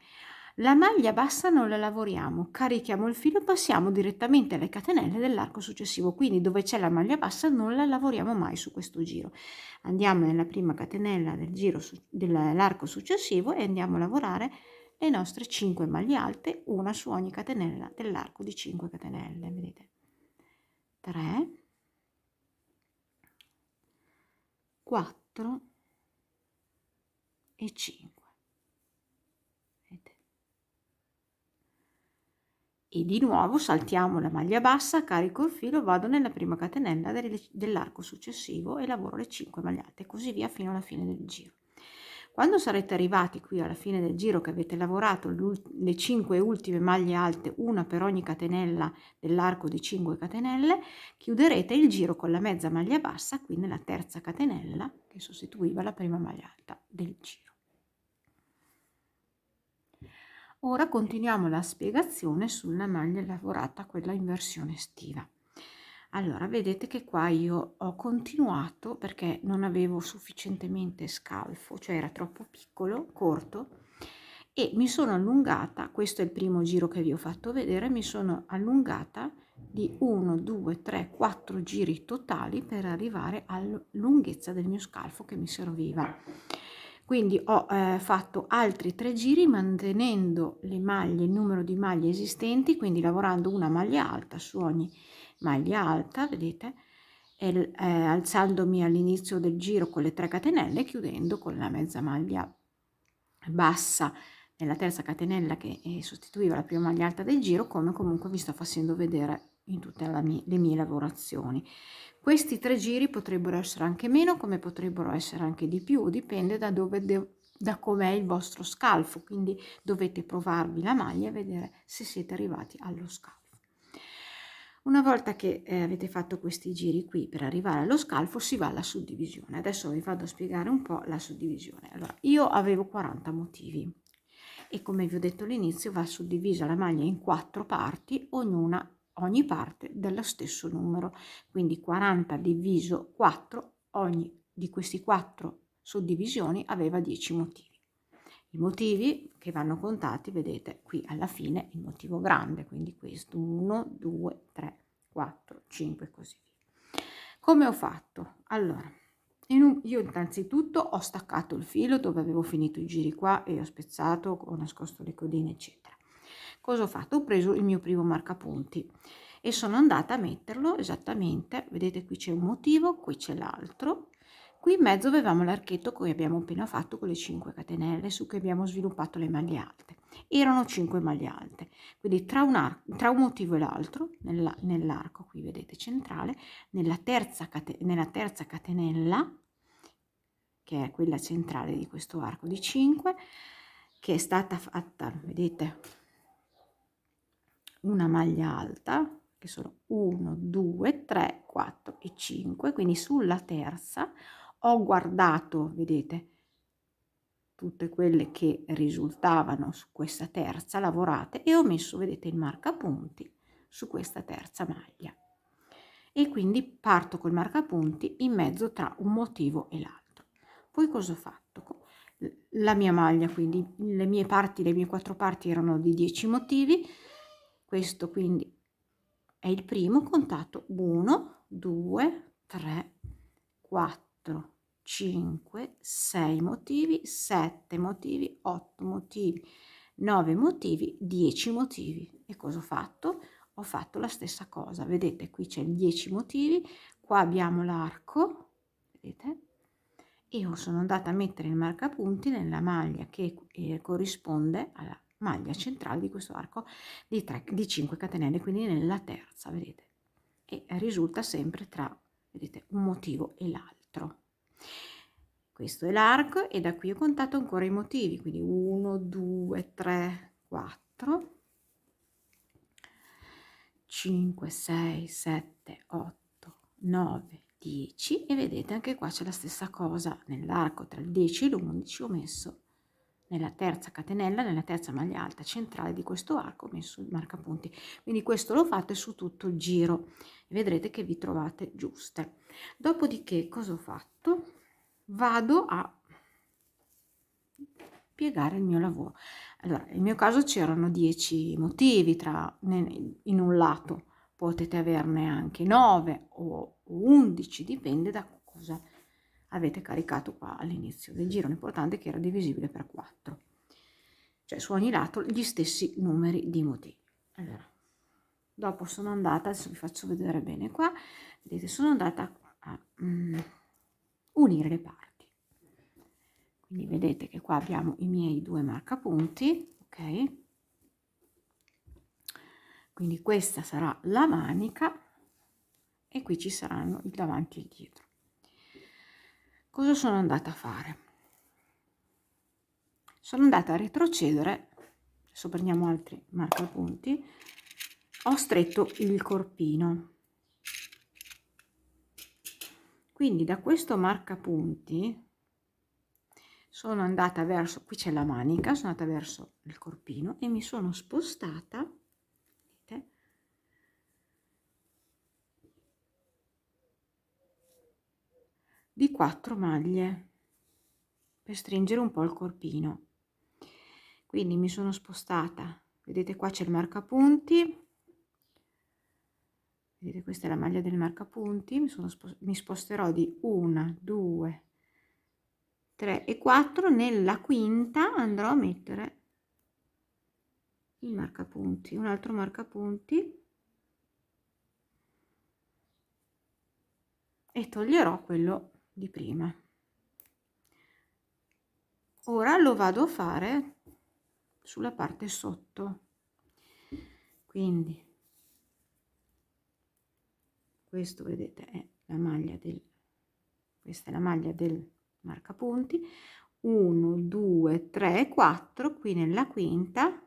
La maglia bassa non la lavoriamo, carichiamo il filo e passiamo direttamente alle catenelle dell'arco successivo, quindi dove c'è la maglia bassa non la lavoriamo mai su questo giro. Andiamo nella prima catenella del giro dell'arco successivo e andiamo a lavorare le nostre 5 maglie alte, una su ogni catenella dell'arco di 5 catenelle, vedete, 3, 4 e 5. E di nuovo saltiamo la maglia bassa, carico il filo, vado nella prima catenella dell'arco successivo e lavoro le 5 maglie alte e così via fino alla fine del giro. Quando sarete arrivati qui alla fine del giro, che avete lavorato le 5 ultime maglie alte, una per ogni catenella dell'arco di 5 catenelle, chiuderete il giro con la mezza maglia bassa qui nella terza catenella che sostituiva la prima maglia alta del giro. Ora continuiamo la spiegazione sulla maglia lavorata, quella in versione estiva. Allora, vedete che qua io ho continuato perché non avevo sufficientemente scalfo, cioè era troppo piccolo, corto, e mi sono allungata, questo è il primo giro che vi ho fatto vedere, mi sono allungata di 1, 2, 3, 4 giri totali per arrivare alla lunghezza del mio scalfo che mi serviva. Quindi ho fatto altri 3 giri mantenendo le maglie, il numero di maglie esistenti, quindi lavorando una maglia alta su ogni maglia alta, vedete, alzandomi all'inizio del giro con le 3 catenelle, chiudendo con la mezza maglia bassa nella terza catenella che sostituiva la prima maglia alta del giro, come comunque vi sto facendo vedere in tutte le mie lavorazioni. Questi 3 giri potrebbero essere anche meno, come potrebbero essere anche di più, dipende da da com'è il vostro scalfo, quindi dovete provarvi la maglia e vedere se siete arrivati allo scalfo. Una volta che avete fatto questi giri qui per arrivare allo scalfo, si va alla suddivisione. Adesso vi vado a spiegare un po' la suddivisione. Allora, io avevo 40 motivi e come vi ho detto all'inizio va suddivisa la maglia in 4 parti, ogni parte dello stesso numero, quindi 40 diviso 4, ogni di questi 4 suddivisioni aveva 10 motivi. I motivi che vanno contati, vedete qui alla fine il motivo grande, quindi questo 1, 2, 3, 4, 5 e così via. Come ho fatto? Allora, io innanzitutto ho staccato il filo dove avevo finito i giri qua e ho spezzato, ho nascosto le codine eccetera. Cosa ho fatto? Ho preso il mio primo marcapunti e sono andata a metterlo esattamente, vedete qui c'è un motivo, qui c'è l'altro. Qui in mezzo avevamo l'archetto che abbiamo appena fatto con le 5 catenelle su cui abbiamo sviluppato le maglie alte. Erano 5 maglie alte, quindi tra un motivo e l'altro, nell'arco qui vedete centrale, nella terza catenella, che è quella centrale di questo arco di 5, che è stata fatta, vedete, una maglia alta, che sono 1, 2, 3, 4 e 5, quindi sulla terza ho guardato, vedete, tutte quelle che risultavano su questa terza lavorate e ho messo, vedete, il marcapunti su questa terza maglia e quindi parto col marcapunti in mezzo tra un motivo e l'altro. Poi cosa ho fatto? La mia maglia, quindi le mie 4 parti erano di 10 motivi, questo quindi è il primo contato: 1, 2, 3, 4, 5, 6 motivi, 7 motivi, 8 motivi, 9 motivi, 10 motivi. E cosa ho fatto? Ho fatto la stessa cosa, vedete qui c'è 10 motivi, qua abbiamo l'arco, vedete? E io sono andata a mettere il marcapunti nella maglia che corrisponde alla maglia centrale di questo arco di 5 catenelle, quindi nella terza, vedete? E risulta sempre tra, vedete, un motivo e l'altro. Questo è l'arco e da qui ho contato ancora i motivi, quindi 1, 2, 3, 4, 5, 6, 7, 8, 9, 10 e vedete anche qua c'è la stessa cosa, nell'arco tra il 10 e l'11 ho messo nella terza catenella, nella terza maglia alta centrale di questo arco ho messo il marcapunti, quindi questo lo fate su tutto il giro e vedrete che vi trovate giuste. Dopodiché cosa ho fatto? Vado a piegare il mio lavoro. Allora, nel mio caso c'erano 10 motivi in un lato, potete averne anche 9 o 11, dipende da cosa avete caricato qua all'inizio del giro. L'importante è che era divisibile per 4, cioè su ogni lato gli stessi numeri di motivi. Allora, dopo sono andata, adesso vi faccio vedere bene qua, vedete, sono andata a unire le parti. Quindi vedete che qua abbiamo i miei 2 marcapunti, ok? Quindi questa sarà la manica e qui ci saranno il davanti e il dietro. Cosa sono andata a fare? Sono andata a retrocedere, adesso prendiamo altri marcapunti, ho stretto il corpino. Quindi da questo marcapunti sono andata verso, qui c'è la manica, sono andata verso il corpino e mi sono spostata, vedete, di 4 maglie per stringere un po' il corpino. Quindi mi sono spostata, vedete qua c'è il marcapunti, vedete questa è la maglia del marcapunti, mi sposterò di 1, 2, 3 e 4, nella quinta andrò a mettere il marcapunti, un altro marcapunti e toglierò quello di prima. Ora lo vado a fare sulla parte sotto, quindi questo vedete è la maglia questa è la maglia del marcapunti, 1, 2, 3, 4, qui nella quinta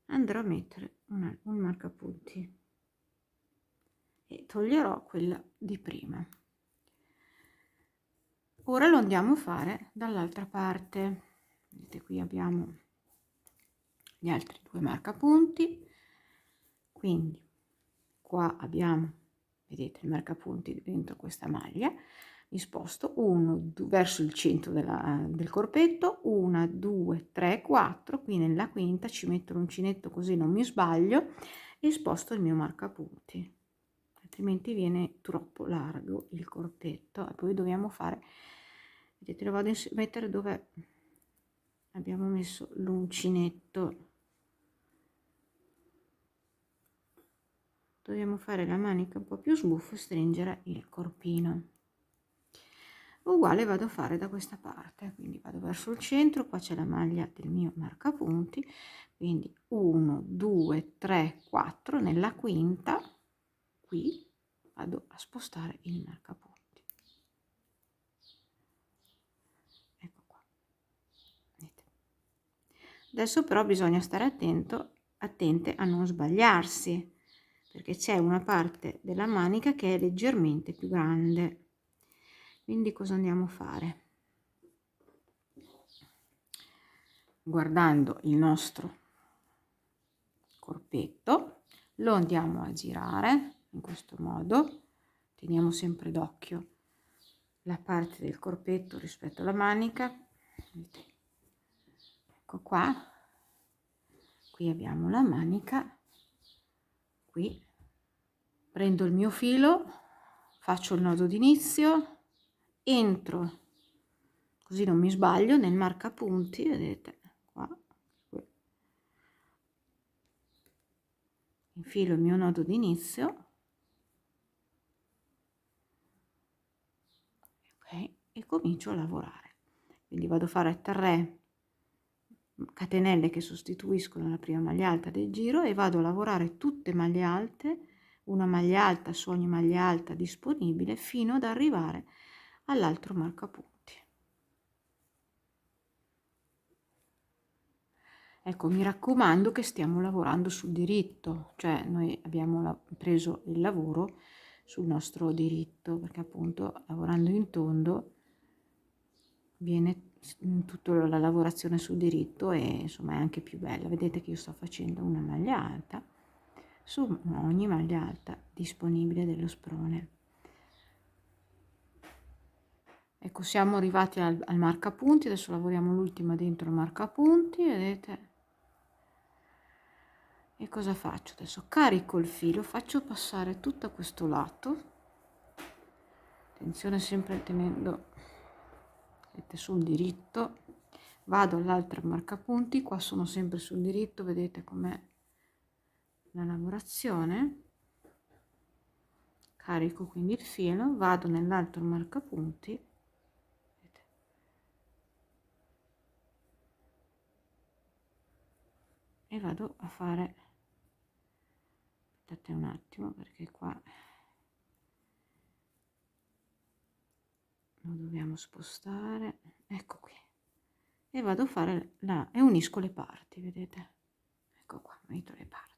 andrò a mettere un marcapunti, e toglierò quella di prima. Ora lo andiamo a fare dall'altra parte. Vedete, qui abbiamo gli altri 2 marcapunti, quindi qua abbiamo, vedete, il marcapunti dentro questa maglia. Mi sposto verso il centro del corpetto, 1 2 3 4, qui nella quinta ci metto l'uncinetto così non mi sbaglio e sposto il mio marcapunti, altrimenti viene troppo largo il corpetto. E poi dobbiamo fare, vedete, lo vado a mettere dove abbiamo messo l'uncinetto. Dobbiamo fare la manica un po' più sbuffa e stringere il corpino. Uguale vado a fare da questa parte, quindi vado verso il centro, qua c'è la maglia del mio marcapunti, quindi 1 2 3 4, nella quinta qui vado a spostare il marcapunti. Ecco qua. Vedete. Adesso però bisogna stare attente a non sbagliarsi, perché c'è una parte della manica che è leggermente più grande. Quindi cosa andiamo a fare? Guardando il nostro corpetto, lo andiamo a girare in questo modo, teniamo sempre d'occhio la parte del corpetto rispetto alla manica. Ecco qua, qui abbiamo la manica, qui prendo il mio filo, faccio il nodo d'inizio, entro, così non mi sbaglio, nel marcapunti, vedete qua, infilo il mio nodo d'inizio, ok, e comincio a lavorare. Quindi vado a fare 3 catenelle che sostituiscono la prima maglia alta del giro e vado a lavorare tutte maglie alte, una maglia alta su ogni maglia alta disponibile, fino ad arrivare all'altro marcapunti. Ecco, mi raccomando che stiamo lavorando sul diritto, cioè noi abbiamo preso il lavoro sul nostro diritto, perché appunto lavorando in tondo viene tutta la lavorazione sul diritto e insomma è anche più bella. Vedete che io sto facendo una maglia alta su ogni maglia alta disponibile dello sprone. Ecco, siamo arrivati al marcapunti, adesso lavoriamo l'ultima dentro il marcapunti, vedete? E cosa faccio adesso? Carico il filo, faccio passare tutto questo lato, attenzione sempre tenendo, vedete, sul diritto, vado all'altro marcapunti, qua sono sempre sul diritto, vedete com'è la lavorazione, carico quindi il filo, vado nell'altro marcapunti, vedete, e vado a fare, aspettate un attimo perché qua lo dobbiamo spostare, ecco qui, e vado a fare e unisco le parti, vedete, ecco qua, unito le parti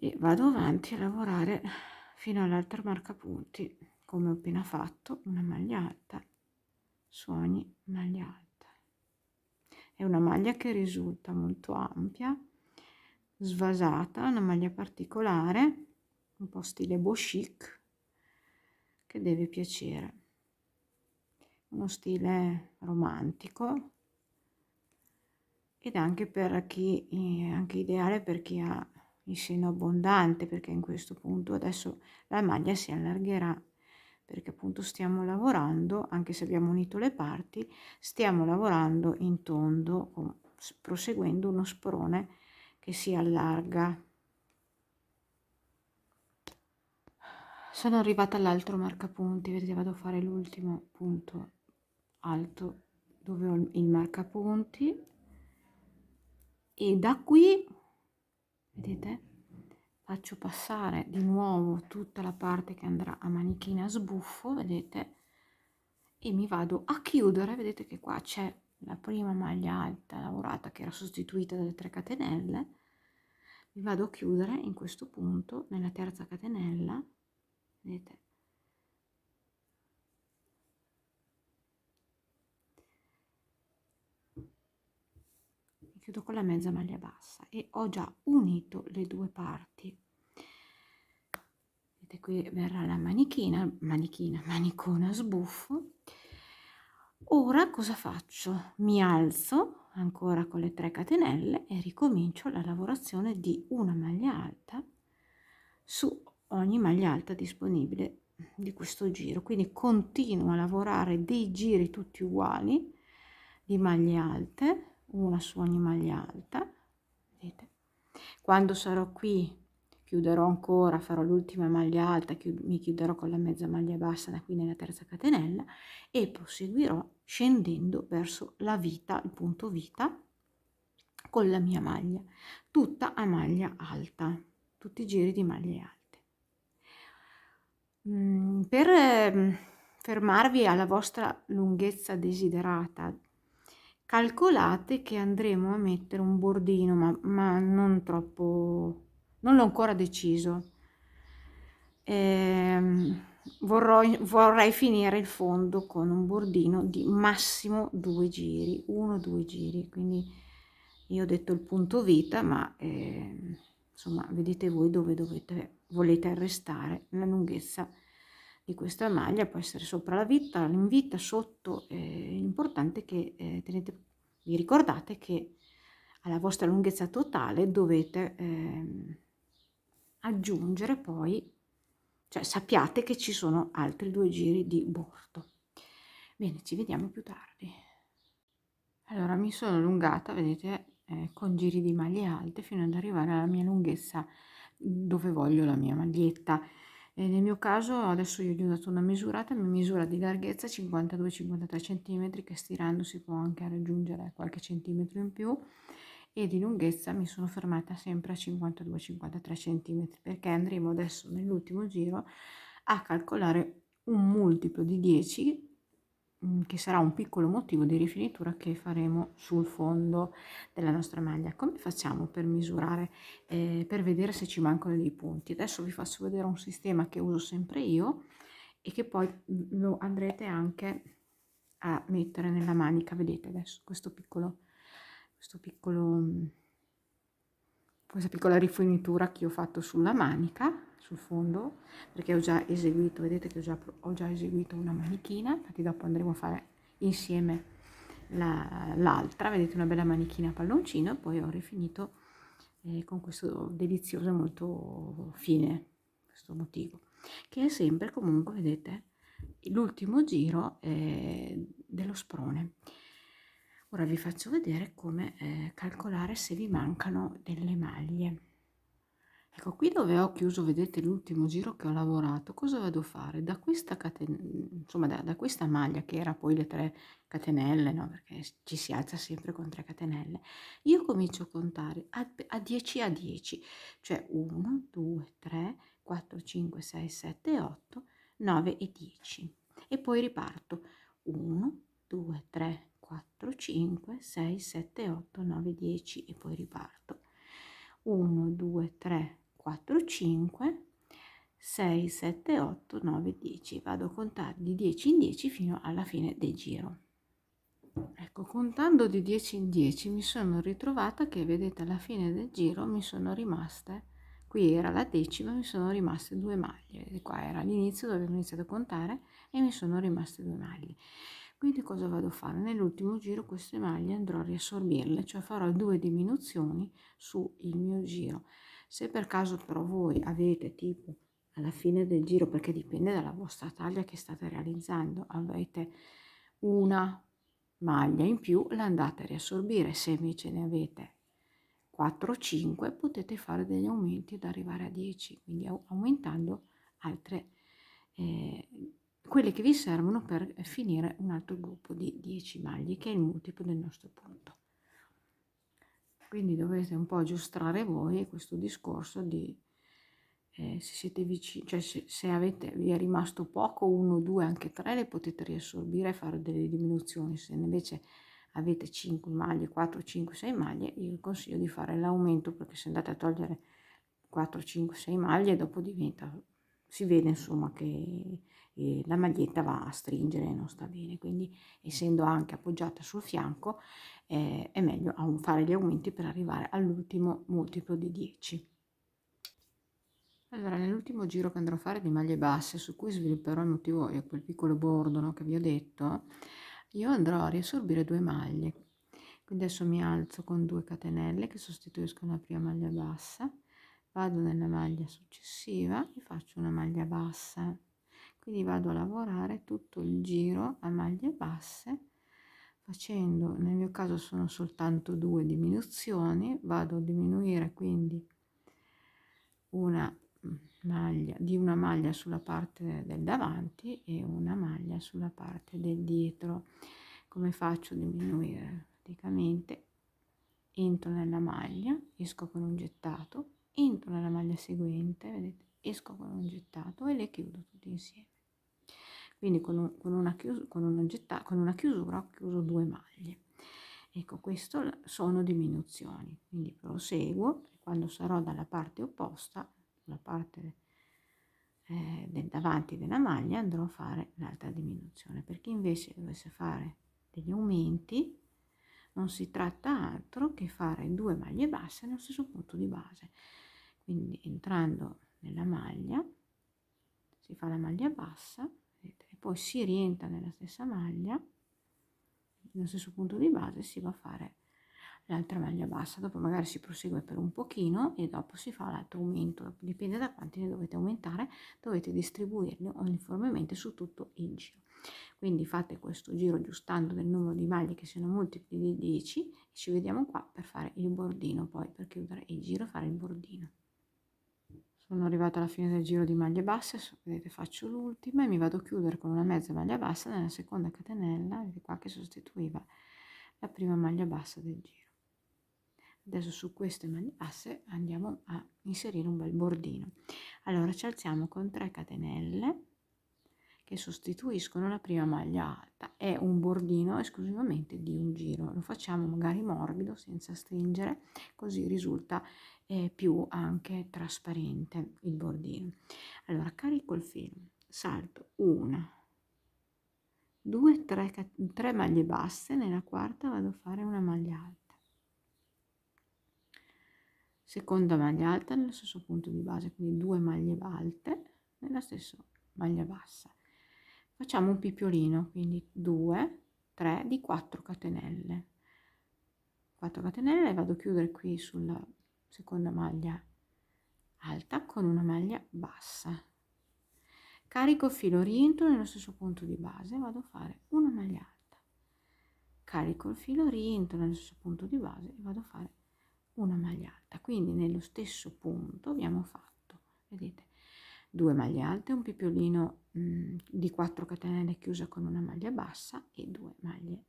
e vado avanti a lavorare fino all'altro marcapunti come ho appena fatto, una maglia alta su ogni maglia alta. È una maglia che risulta molto ampia, svasata, una maglia particolare, un po' stile beau chic, che deve piacere, uno stile romantico ed anche per chi anche ideale per chi ha il seno abbondante, perché in questo punto adesso la maglia si allargherà, perché appunto stiamo lavorando, anche se abbiamo unito le parti, stiamo lavorando in tondo, proseguendo uno sprone che si allarga. Sono arrivata all'altro marcapunti, vedete, vado a fare l'ultimo punto alto dove ho il marcapunti e da qui, vedete, faccio passare di nuovo tutta la parte che andrà a manichina a sbuffo, vedete, e mi vado a chiudere, vedete che qua c'è la prima maglia alta lavorata che era sostituita dalle 3 catenelle, vi vado a chiudere in questo punto nella terza catenella, vedete, chiudo con la mezza maglia bassa e ho già unito le due parti. Vedete, qui verrà la manicona a sbuffo. Ora cosa faccio? Mi alzo ancora con le 3 catenelle e ricomincio la lavorazione di una maglia alta su ogni maglia alta disponibile di questo giro, quindi continuo a lavorare dei giri tutti uguali di maglie alte, una su ogni maglia alta. Vedete? Quando sarò qui chiuderò ancora, farò l'ultima maglia alta, mi chiuderò con la mezza maglia bassa da qui nella terza catenella e proseguirò scendendo verso la vita, il punto vita, con la mia maglia, tutta a maglia alta, tutti i giri di maglie alte. Per fermarvi alla vostra lunghezza desiderata, calcolate che andremo a mettere un bordino, ma non troppo, non l'ho ancora deciso. Vorrei finire il fondo con un bordino di massimo 2 giri, 1-2 giri, quindi io ho detto il punto vita, ma insomma vedete voi dove volete arrestare la lunghezza di questa maglia. Può essere sopra la vita, in vita, sotto. L'importante è che vi ricordate che alla vostra lunghezza totale dovete aggiungere poi, cioè sappiate che ci sono altri 2 giri di bordo. Bene, ci vediamo più tardi. Allora mi sono allungata, vedete, con giri di maglie alte fino ad arrivare alla mia lunghezza dove voglio la mia maglietta. Nel mio caso adesso io gli ho dato una misurata, mi misura di larghezza 52-53 cm, che stirando si può anche raggiungere qualche centimetro in più, e di lunghezza mi sono fermata sempre a 52-53 cm, perché andremo adesso nell'ultimo giro a calcolare un multiplo di 10, che sarà un piccolo motivo di rifinitura che faremo sul fondo della nostra maglia. Come facciamo per misurare, per vedere se ci mancano dei punti? Adesso vi faccio vedere un sistema che uso sempre io e che poi lo andrete anche a mettere nella manica. Vedete adesso questa piccola rifinitura che ho fatto sulla manica, sul fondo, perché ho già eseguito, vedete che ho già eseguito una manichina, infatti dopo andremo a fare insieme l'altra, vedete, una bella manichina a palloncino, e poi ho rifinito con questo delizioso e molto fine, questo motivo, che è sempre comunque, vedete, l'ultimo giro dello sprone. Ora vi faccio vedere come calcolare se vi mancano delle maglie. Ecco, qui dove ho chiuso, vedete, l'ultimo giro che ho lavorato, cosa vado a fare? Da questa insomma, da questa maglia, che era poi le 3 catenelle, no? Perché ci si alza sempre con 3 catenelle, io comincio a contare a 10 a 10, cioè 1, 2, 3, 4, 5, 6, 7, 8, 9 e 10. E poi riparto 1, 2, 3, 4, 5, 6, 7, 8, 9, 10 e poi riparto 1, 2, 3, 4, 5, 6, 7, 8, 9, 10. Vado a contare di 10 in 10 fino alla fine del giro. Ecco, contando di 10 in 10 mi sono ritrovata che, vedete, alla fine del giro mi sono rimaste, qui era la decima, mi sono rimaste 2 maglie, e qua era l'inizio dove avevo iniziato a contare e mi sono rimaste 2 maglie. Quindi cosa vado a fare? Nell'ultimo giro queste maglie andrò a riassorbirle, cioè farò 2 diminuzioni sul mio giro. Se per caso però voi avete tipo alla fine del giro, perché dipende dalla vostra taglia che state realizzando, avete una maglia in più, la andate a riassorbire. Se invece ne avete 4-5 potete fare degli aumenti ad arrivare a 10, quindi aumentando altre quelle che vi servono per finire un altro gruppo di 10 maglie, che è il multiplo del nostro punto. Quindi dovete un po' aggiustare voi questo discorso di se siete vicini, cioè se vi è rimasto poco, 1, 2, anche 3, le potete riassorbire e fare delle diminuzioni. Se invece avete 5 maglie, 4, 5, 6 maglie, io vi consiglio di fare l'aumento, perché se andate a togliere 4, 5, 6 maglie dopo diventa, si vede insomma che la maglietta va a stringere e non sta bene, quindi essendo anche appoggiata sul fianco è meglio fare gli aumenti per arrivare all'ultimo multiplo di 10. Allora, nell'ultimo giro che andrò a fare di maglie basse, su cui svilupperò il motivo e quel piccolo bordo, no, che vi ho detto, io andrò a riassorbire 2 maglie. Quindi adesso mi alzo con 2 catenelle che sostituiscono la prima maglia bassa, vado nella maglia successiva e faccio una maglia bassa. Quindi vado a lavorare tutto il giro a maglie basse, facendo, nel mio caso sono soltanto 2 diminuzioni, vado a diminuire quindi una una maglia sulla parte del davanti e una maglia sulla parte del dietro. Come faccio a diminuire? Praticamente entro nella maglia, esco con un gettato, entro nella maglia seguente, vedete, esco con un gettato e le chiudo tutte insieme. Quindi con una chiusura ho chiuso 2 maglie. Ecco, questo sono diminuzioni, quindi proseguo e quando sarò dalla parte opposta, la parte del davanti della maglia, andrò a fare l'altra diminuzione. Per chi invece dovesse fare degli aumenti, non si tratta altro che fare 2 maglie basse nello stesso punto di base. Quindi entrando nella maglia si fa la maglia bassa, vedete, e poi si rientra nella stessa maglia, nello stesso punto di base si va a fare l'altra maglia bassa. Dopo magari si prosegue per un pochino e dopo si fa l'altro aumento, dipende da quanti ne dovete aumentare, dovete distribuirli uniformemente su tutto il giro. Quindi fate questo giro aggiustando del numero di maglie che siano multipli di 10 e ci vediamo qua per fare il bordino, poi per chiudere il giro fare il bordino. Sono arrivata alla fine del giro di maglie basse, vedete, faccio l'ultima e mi vado a chiudere con una mezza maglia bassa nella seconda catenella, vedete qua, che sostituiva la prima maglia bassa del giro. Adesso su queste maglie basse andiamo a inserire un bel bordino. Allora ci alziamo con 3 catenelle che sostituiscono la prima maglia alta. È un bordino esclusivamente di un giro, lo facciamo magari morbido senza stringere, così risulta più anche trasparente il bordino. Allora carico il filo, salto 1, 2, 3 maglie basse, nella quarta vado a fare una maglia alta, seconda maglia alta nello stesso punto di base, quindi 2 maglie alte nella stessa maglia bassa. Facciamo un picciolino, quindi 2, 3 di 4 catenelle. 4 catenelle e vado a chiudere qui sulla seconda maglia alta con una maglia bassa. Carico il filo, rientro nello stesso punto di base, vado a fare una maglia alta. Carico il filo, rientro nello stesso punto di base e vado a fare una maglia alta. Quindi nello stesso punto abbiamo fatto, vedete, 2 maglie alte, un picciolino di 4 catenelle chiusa con una maglia bassa e 2 maglie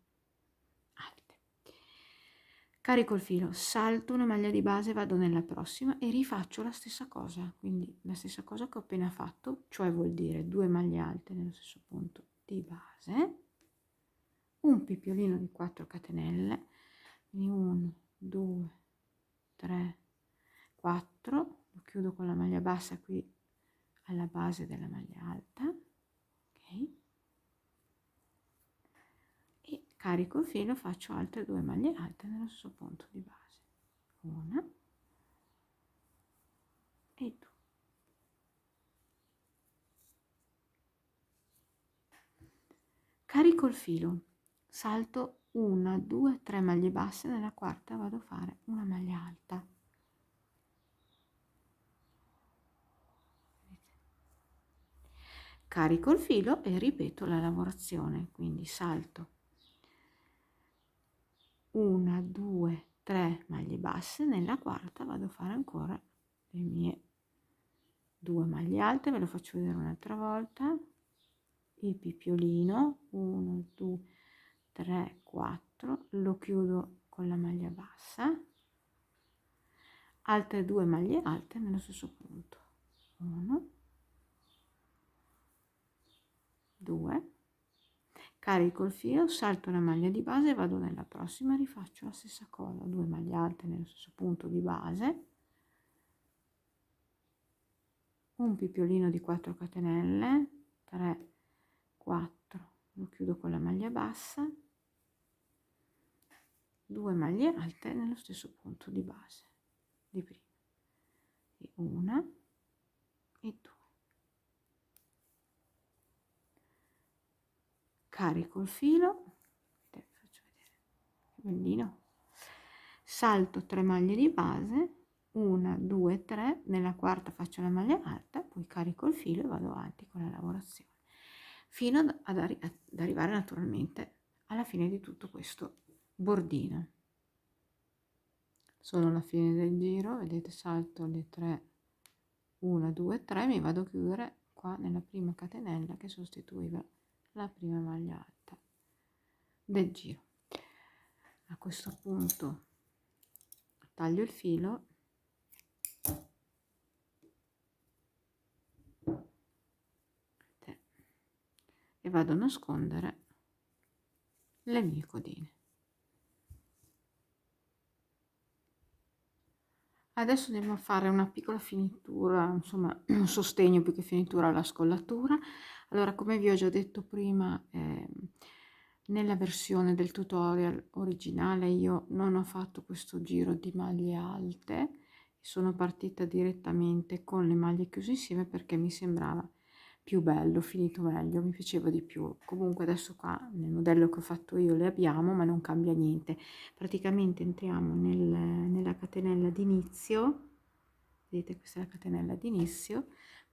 alte. Carico il filo, salto una maglia di base, vado nella prossima e rifaccio la stessa cosa, quindi la stessa cosa che ho appena fatto, cioè vuol dire 2 maglie alte nello stesso punto di base, un picciolino di 4 catenelle, quindi 1, 2, 3, 4, lo chiudo con la maglia bassa qui alla base della maglia alta, ok, e carico il filo, faccio altre 2 maglie alte nello stesso punto di base, una e 2. Carico il filo, salto 1, 2, 3 maglie basse, nella quarta vado a fare una maglia alta. Carico il filo e ripeto la lavorazione, quindi salto 1, 2, 3 maglie basse, nella quarta vado a fare ancora le mie 2 maglie alte, ve lo faccio vedere un'altra volta, il picciolino, 1, 2, 3, 4, lo chiudo con la maglia bassa, altre 2 maglie alte nello stesso punto, 1, 2, carico il filo, salto la maglia di base e vado nella prossima, rifaccio la stessa cosa, 2 maglie alte nello stesso punto di base, un pipiolino di 4 catenelle, 3, 4, lo chiudo con la maglia bassa, 2 maglie alte nello stesso punto di base di prima, e una e 2. Carico il filo, faccio vedere che bellino, salto 3 maglie di base, 1, 2, 3, nella quarta faccio la maglia alta, poi carico il filo e vado avanti con la lavorazione fino ad arrivare naturalmente alla fine di tutto questo bordino. Sono alla fine del giro, vedete, salto le 3, 1, 2, 3, mi vado a chiudere qua nella prima catenella che sostituiva la prima maglia alta del giro. A questo punto taglio il filo e vado a nascondere le mie codine. Adesso andiamo a fare una piccola finitura, insomma un sostegno più che finitura alla scollatura. Allora, come vi ho già detto prima, nella versione del tutorial originale io non ho fatto questo giro di maglie alte, sono partita direttamente con le maglie chiuse insieme perché mi sembrava più bello, finito meglio, mi piaceva di più. Comunque adesso qua nel modello che ho fatto io le abbiamo, ma non cambia niente. Praticamente entriamo nella catenella d'inizio, vedete, questa è la catenella d'inizio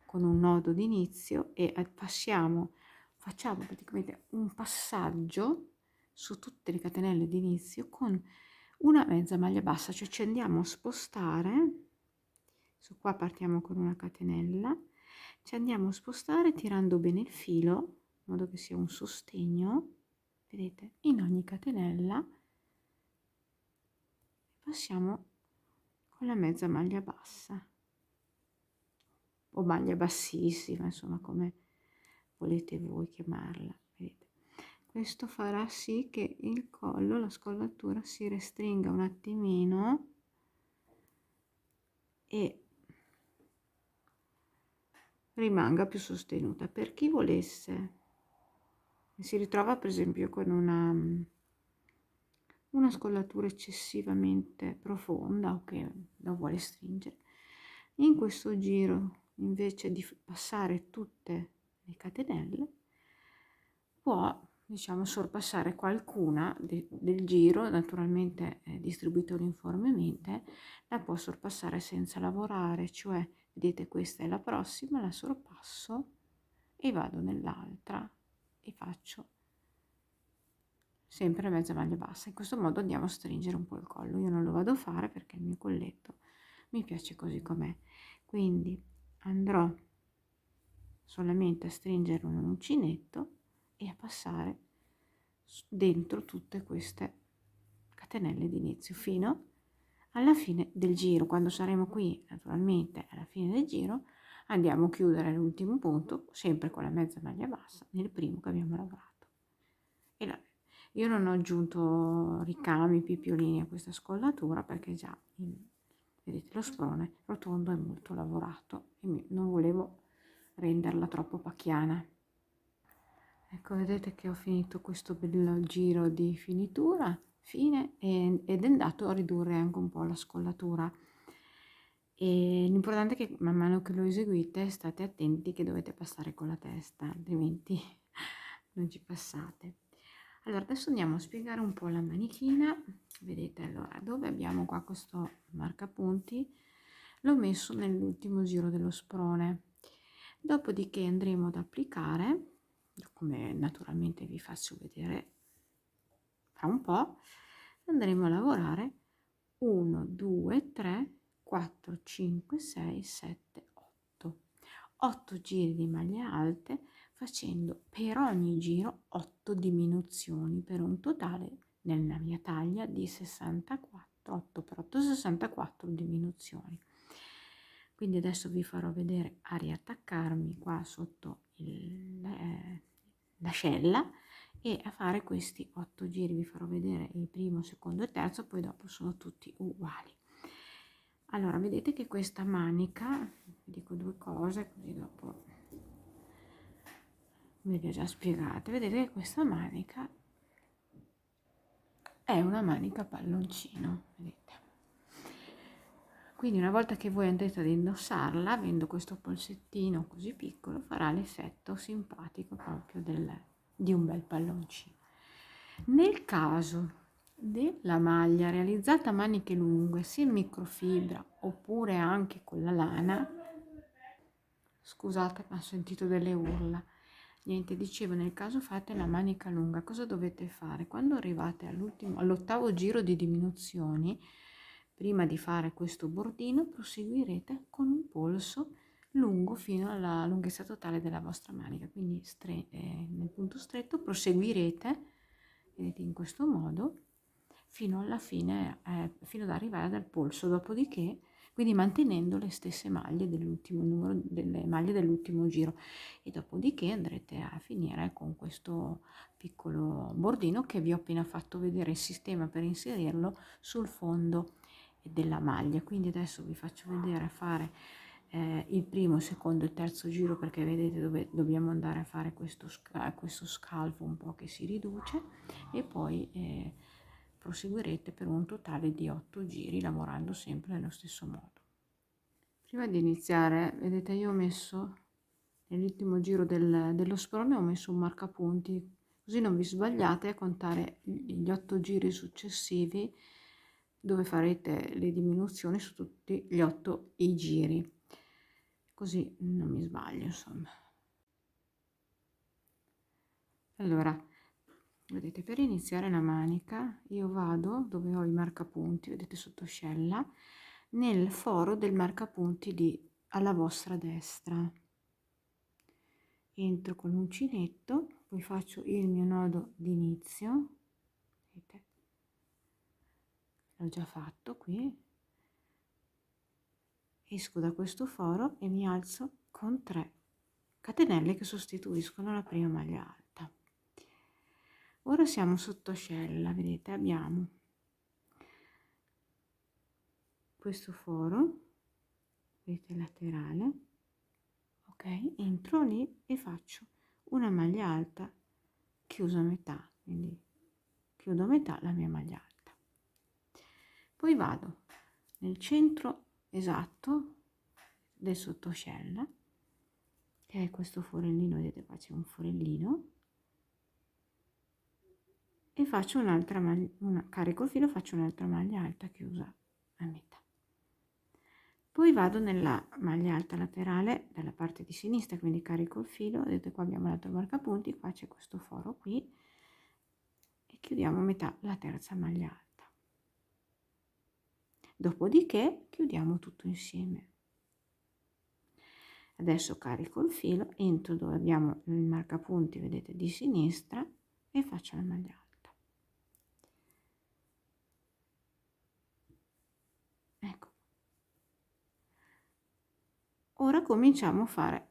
con un nodo d'inizio, e facciamo praticamente un passaggio su tutte le catenelle d'inizio con una mezza maglia bassa, cioè ci andiamo a spostare su, qua partiamo con una catenella, ci andiamo a spostare tirando bene il filo in modo che sia un sostegno, vedete, in ogni catenella, passiamo con la mezza maglia bassa o maglia bassissima, insomma come volete voi chiamarla, vedete. Questo farà sì che il collo, la scollatura si restringa un attimino e rimanga più sostenuta. Per chi volesse, si ritrova per esempio con una scollatura eccessivamente profonda o che la vuole stringere, in questo giro invece di passare tutte le catenelle può, diciamo, sorpassare qualcuna del giro, naturalmente distribuita uniformemente, la può sorpassare senza lavorare, cioè vedete, questa è la prossima, la sorpasso e vado nell'altra e faccio sempre mezza maglia bassa. In questo modo andiamo a stringere un po' il collo. Io non lo vado a fare perché il mio colletto mi piace così com'è, quindi andrò solamente a stringere un uncinetto e a passare dentro tutte queste catenelle d'inizio fino alla fine del giro. Quando saremo qui naturalmente alla fine del giro andiamo a chiudere l'ultimo punto sempre con la mezza maglia bassa nel primo che abbiamo lavorato. E io non ho aggiunto ricami, pipiolini a questa scollatura perché già vedete, lo sprone rotondo è molto lavorato e non volevo renderla troppo pacchiana. Ecco, vedete che ho finito questo bel giro di finitura, fine, ed è andato a ridurre anche un po' la scollatura. E l'importante è che man mano che lo eseguite state attenti che dovete passare con la testa, altrimenti non ci passate. Allora, adesso andiamo a spiegare un po' la manichina. Vedete, allora, dove abbiamo qua questo marcapunti, l'ho messo nell'ultimo giro dello sprone. Dopodiché andremo ad applicare, come naturalmente vi faccio vedere fra un po', andremo a lavorare 1, 2, 3, 4, 5, 6, 7, 8. 8 giri di maglie alte, facendo per ogni giro 8 diminuzioni, per un totale nella mia taglia di 64, 8 per 8, 64 diminuzioni. Quindi adesso vi farò vedere a riattaccarmi qua sotto l'ascella e a fare questi 8 giri. Vi farò vedere il primo, secondo e terzo, poi dopo sono tutti uguali. Allora, vedete che questa manica, vi dico due cose così dopo ve le ho già spiegate. Vedete che questa manica è una manica palloncino, vedete? Quindi una volta che voi andrete ad indossarla, avendo questo polsettino così piccolo, farà l'effetto simpatico proprio di un bel palloncino. Nel caso della maglia realizzata a maniche lunghe, sia in microfibra oppure anche con la lana, scusate ma ho sentito delle urla, niente, dicevo, nel caso fate la manica lunga, cosa dovete fare? Quando arrivate all'ottavo giro di diminuzioni, prima di fare questo bordino, proseguirete con un polso lungo fino alla lunghezza totale della vostra manica, quindi nel punto stretto proseguirete, vedete, in questo modo fino alla fine, fino ad arrivare al polso, dopodiché, quindi mantenendo le stesse maglie dell'ultimo numero, delle maglie dell'ultimo giro, e dopodiché andrete a finire con questo piccolo bordino che vi ho appena fatto vedere il sistema per inserirlo sul fondo della maglia. Quindi adesso vi faccio vedere fare il primo, il secondo e il terzo giro, perché vedete dove dobbiamo andare a fare questo scalfo un po' che si riduce, e poi proseguirete per un totale di 8 giri lavorando sempre nello stesso modo. Prima di iniziare, vedete, io ho messo nell'ultimo giro dello sprone, ho messo un marcapunti, così non vi sbagliate a contare gli 8 giri successivi dove farete le diminuzioni su tutti gli 8 i giri, così non mi sbaglio, insomma. Allora, vedete, per iniziare la manica io vado dove ho i marcapunti, vedete, sottoscella, nel foro del marcapunti alla vostra destra. Entro con l'uncinetto, poi faccio il mio nodo d'inizio, vedete, l'ho già fatto qui, esco da questo foro e mi alzo con 3 catenelle che sostituiscono la prima maglia alta. Ora siamo sottoscella, vedete, abbiamo questo foro, vedete, laterale, ok, entro lì e faccio una maglia alta chiusa a metà, quindi chiudo a metà la mia maglia alta, poi vado nel centro esatto del sottoscella, che è questo forellino, vedete qua c'è un forellino, e faccio un'altra maglia, carico il filo, faccio un'altra maglia alta chiusa a metà. Poi vado nella maglia alta laterale dalla parte di sinistra, quindi carico il filo, vedete qua abbiamo l'altro marcapunti, qua c'è questo foro qui, e chiudiamo a metà la terza maglia alta. Dopodiché chiudiamo tutto insieme. Adesso carico il filo, entro dove abbiamo il marcapunti, vedete, di sinistra, e faccio la maglia alta. Ecco. Ora cominciamo a fare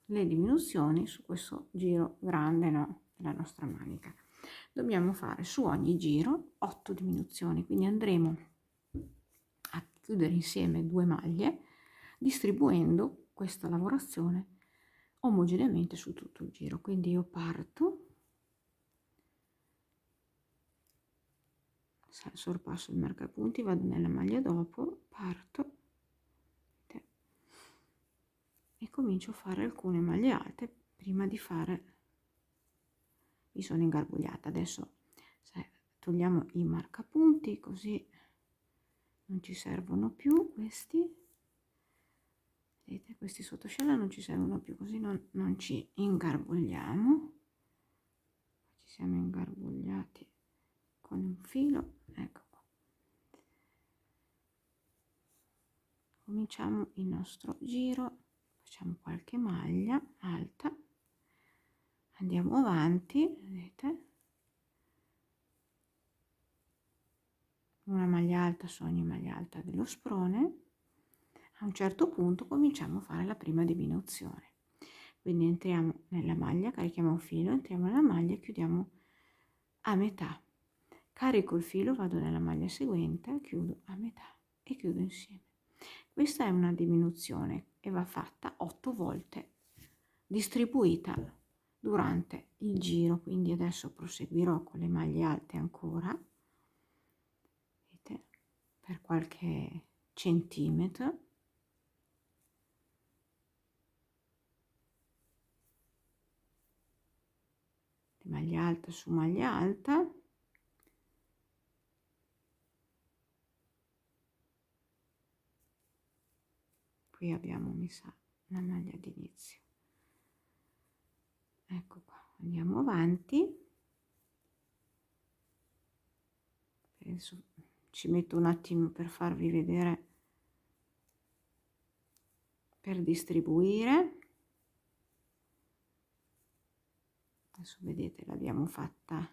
le diminuzioni su questo giro grande, no, della nostra manica. Dobbiamo fare su ogni giro 8 diminuzioni, quindi andremo a chiudere insieme 2 maglie, distribuendo questa lavorazione omogeneamente su tutto il giro. Quindi io parto, sorpasso il marcapunti, vado nella maglia dopo, parto e comincio a fare alcune maglie alte prima di fare, mi sono ingarbugliata. Adesso togliamo i marcapunti, così non ci servono più questi, vedete, questi sottoscella non ci servono più, così non ci ingarbugliamo. Ci siamo ingarbugliati con un filo, ecco qua. Cominciamo il nostro giro, facciamo qualche maglia alta, andiamo avanti, vedete, una maglia alta su ogni maglia alta dello sprone. A un certo punto cominciamo a fare la prima diminuzione, quindi entriamo nella maglia, carichiamo un filo, entriamo nella maglia e chiudiamo a metà, carico il filo, vado nella maglia seguente, chiudo a metà e chiudo insieme. Questa è una diminuzione e va fatta 8 volte, distribuita durante il giro. Quindi adesso proseguirò con le maglie alte ancora, vedete, per qualche centimetro. Maglia alta su maglia alta, qui abbiamo, mi sa, una maglia d'inizio. Ecco qua, andiamo avanti. Penso ci metto un attimo per farvi vedere, per distribuire. Adesso vedete, l'abbiamo fatta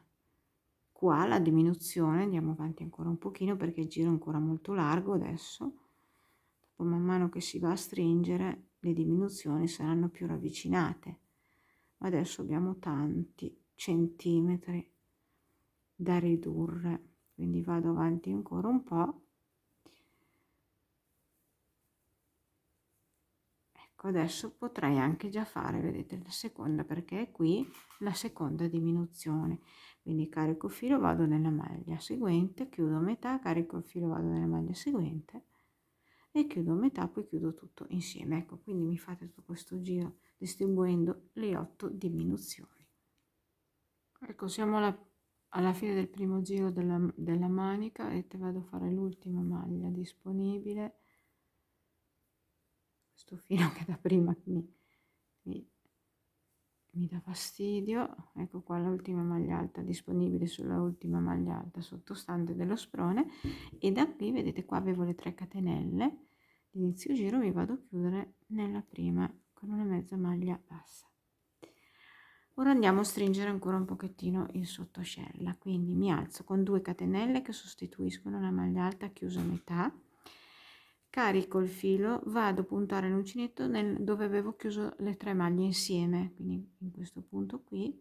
qua la diminuzione, andiamo avanti ancora un pochino perché il giro è ancora molto largo. Adesso dopo, man mano che si va a stringere, le diminuzioni saranno più ravvicinate, ma adesso abbiamo tanti centimetri da ridurre, quindi vado avanti ancora un po'. Ecco, adesso potrei anche già fare, vedete, la seconda, perché è qui la seconda diminuzione. Quindi carico il filo, vado nella maglia seguente, chiudo a metà, carico il filo, vado nella maglia seguente e chiudo a metà, poi chiudo tutto insieme. Ecco, quindi mi fate tutto questo giro distribuendo le 8 diminuzioni. Ecco, siamo alla fine del primo giro della manica e vado a fare l'ultima maglia disponibile. Questo filo che da prima mi dà fastidio. Ecco qua l'ultima maglia alta disponibile sulla ultima maglia alta sottostante dello sprone, e da qui vedete qua avevo le 3 catenelle di inizio giro, mi vado a chiudere nella prima con una mezza maglia bassa. Ora andiamo a stringere ancora un pochettino il sottoscella, quindi mi alzo con 2 catenelle che sostituiscono la maglia alta chiusa a metà, carico il filo, vado a puntare l'uncinetto dove avevo chiuso le 3 maglie insieme, quindi in questo punto qui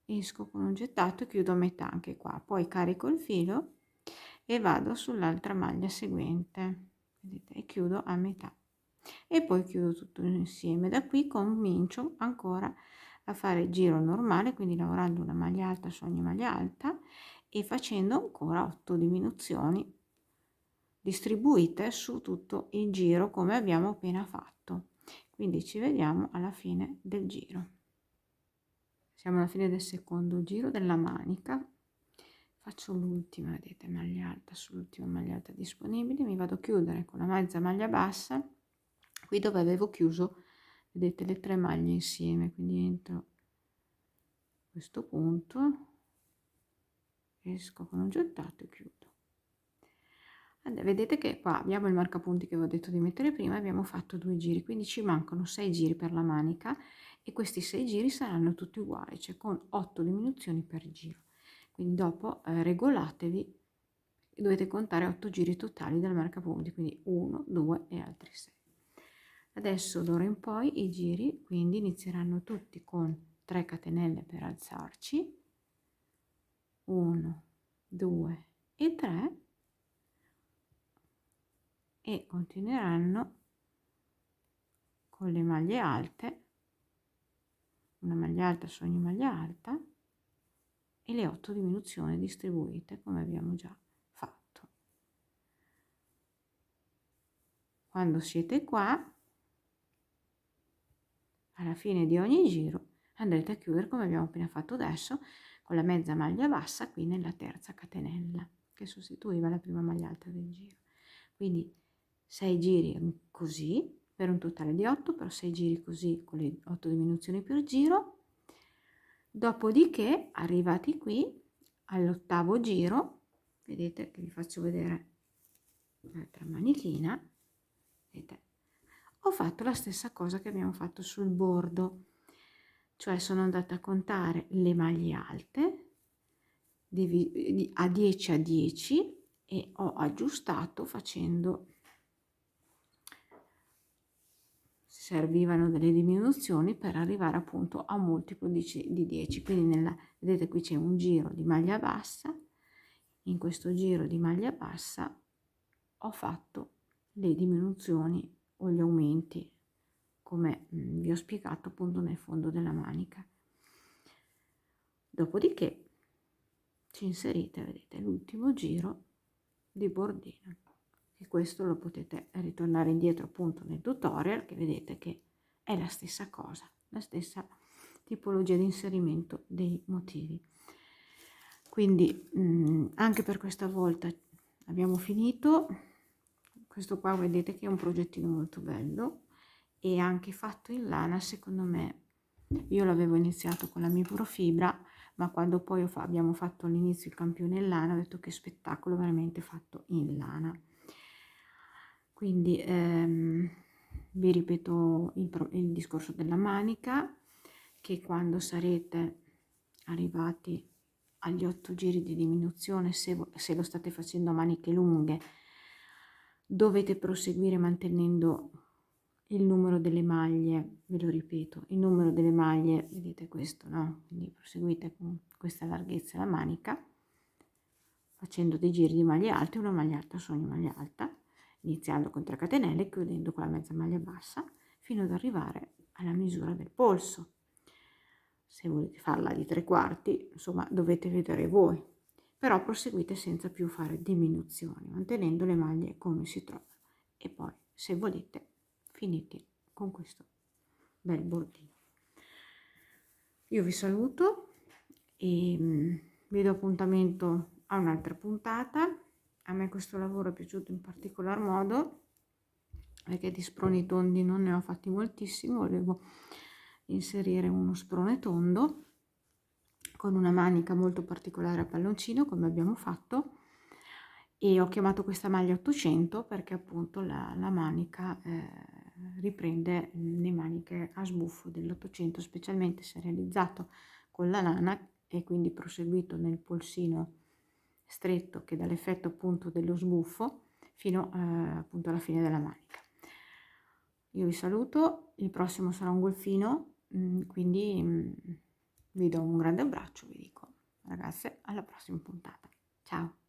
esco con un gettato e chiudo a metà anche qua, poi carico il filo e vado sull'altra maglia seguente, vedete, e chiudo a metà e poi chiudo tutto insieme. Da qui comincio ancora a fare il giro normale, quindi lavorando una maglia alta su ogni maglia alta e facendo ancora 8 diminuzioni distribuite su tutto il giro come abbiamo appena fatto. Quindi ci vediamo alla fine del giro. Siamo alla fine del secondo giro della manica. Faccio l'ultima, vedete, maglia alta sull'ultima maglia alta disponibile, mi vado a chiudere con la mezza maglia bassa qui dove avevo chiuso, vedete, le 3 maglie insieme, quindi entro questo punto, esco con un gettato e chiudo. Vedete che qua abbiamo il marcapunti che vi ho detto di mettere prima, abbiamo fatto 2 giri, quindi ci mancano 6 giri per la manica e questi 6 giri saranno tutti uguali, cioè con 8 diminuzioni per giro. Quindi dopo regolatevi, dovete contare 8 giri totali del marcapunti, quindi 1, 2 e altri 6. Adesso d'ora in poi i giri quindi inizieranno tutti con 3 catenelle per alzarci, 1, 2 e 3, e continueranno con le maglie alte, una maglia alta su ogni maglia alta e le 8 diminuzioni distribuite come abbiamo già fatto. Quando siete qua, alla fine di ogni giro andrete a chiudere come abbiamo appena fatto adesso con la mezza maglia bassa qui nella terza catenella che sostituiva la prima maglia alta del giro. Quindi 6 giri così per un totale di 8, però 6 giri così con le 8 diminuzioni per giro. Dopodiché arrivati qui all'8º giro, vedete che vi faccio vedere l'altra manichina, vedete, ho fatto la stessa cosa che abbiamo fatto sul bordo, cioè sono andata a contare le maglie alte a 10 a 10 e ho aggiustato facendo, servivano delle diminuzioni per arrivare appunto a un multiplo di 10. Quindi vedete qui c'è un giro di maglia bassa, in questo giro di maglia bassa ho fatto le diminuzioni o gli aumenti come vi ho spiegato appunto nel fondo della manica. Dopodiché ci inserite, vedete, l'ultimo giro di bordino, e questo lo potete ritornare indietro appunto nel tutorial, che vedete che è la stessa cosa, la stessa tipologia di inserimento dei motivi. Quindi anche per questa volta abbiamo finito. Questo qua vedete che è un progettino molto bello e anche fatto in lana. Secondo me, io l'avevo iniziato con la microfibra, ma quando poi abbiamo fatto all'inizio il campione in lana, ho detto che spettacolo veramente fatto in lana. Quindi vi ripeto il discorso della manica, che quando sarete arrivati agli 8 giri di diminuzione, se lo state facendo a maniche lunghe, dovete proseguire mantenendo il numero delle maglie, ve lo ripeto, il numero delle maglie, vedete questo, no? Quindi proseguite con questa larghezza la manica, facendo dei giri di maglie alte, una maglia alta su ogni maglia alta, iniziando con 3 catenelle e chiudendo con la mezza maglia bassa, fino ad arrivare alla misura del polso. Se volete farla di 3/4, insomma, dovete vedere voi, però proseguite senza più fare diminuzioni, mantenendo le maglie come si trovano, e poi, se volete, finite con questo bel bordino. Io vi saluto e vi do appuntamento a un'altra puntata. A me questo lavoro è piaciuto in particolar modo perché di sproni tondi non ne ho fatti moltissimo, volevo inserire uno sprone tondo con una manica molto particolare a palloncino, come abbiamo fatto, e ho chiamato questa maglia 800 perché appunto la manica riprende le maniche a sbuffo dell'800, specialmente se realizzato con la lana e quindi proseguito nel polsino stretto che dà l'effetto appunto dello sbuffo fino appunto alla fine della manica. Io vi saluto, il prossimo sarà un golfino, quindi vi do un grande abbraccio, vi dico ragazze, alla prossima puntata. Ciao!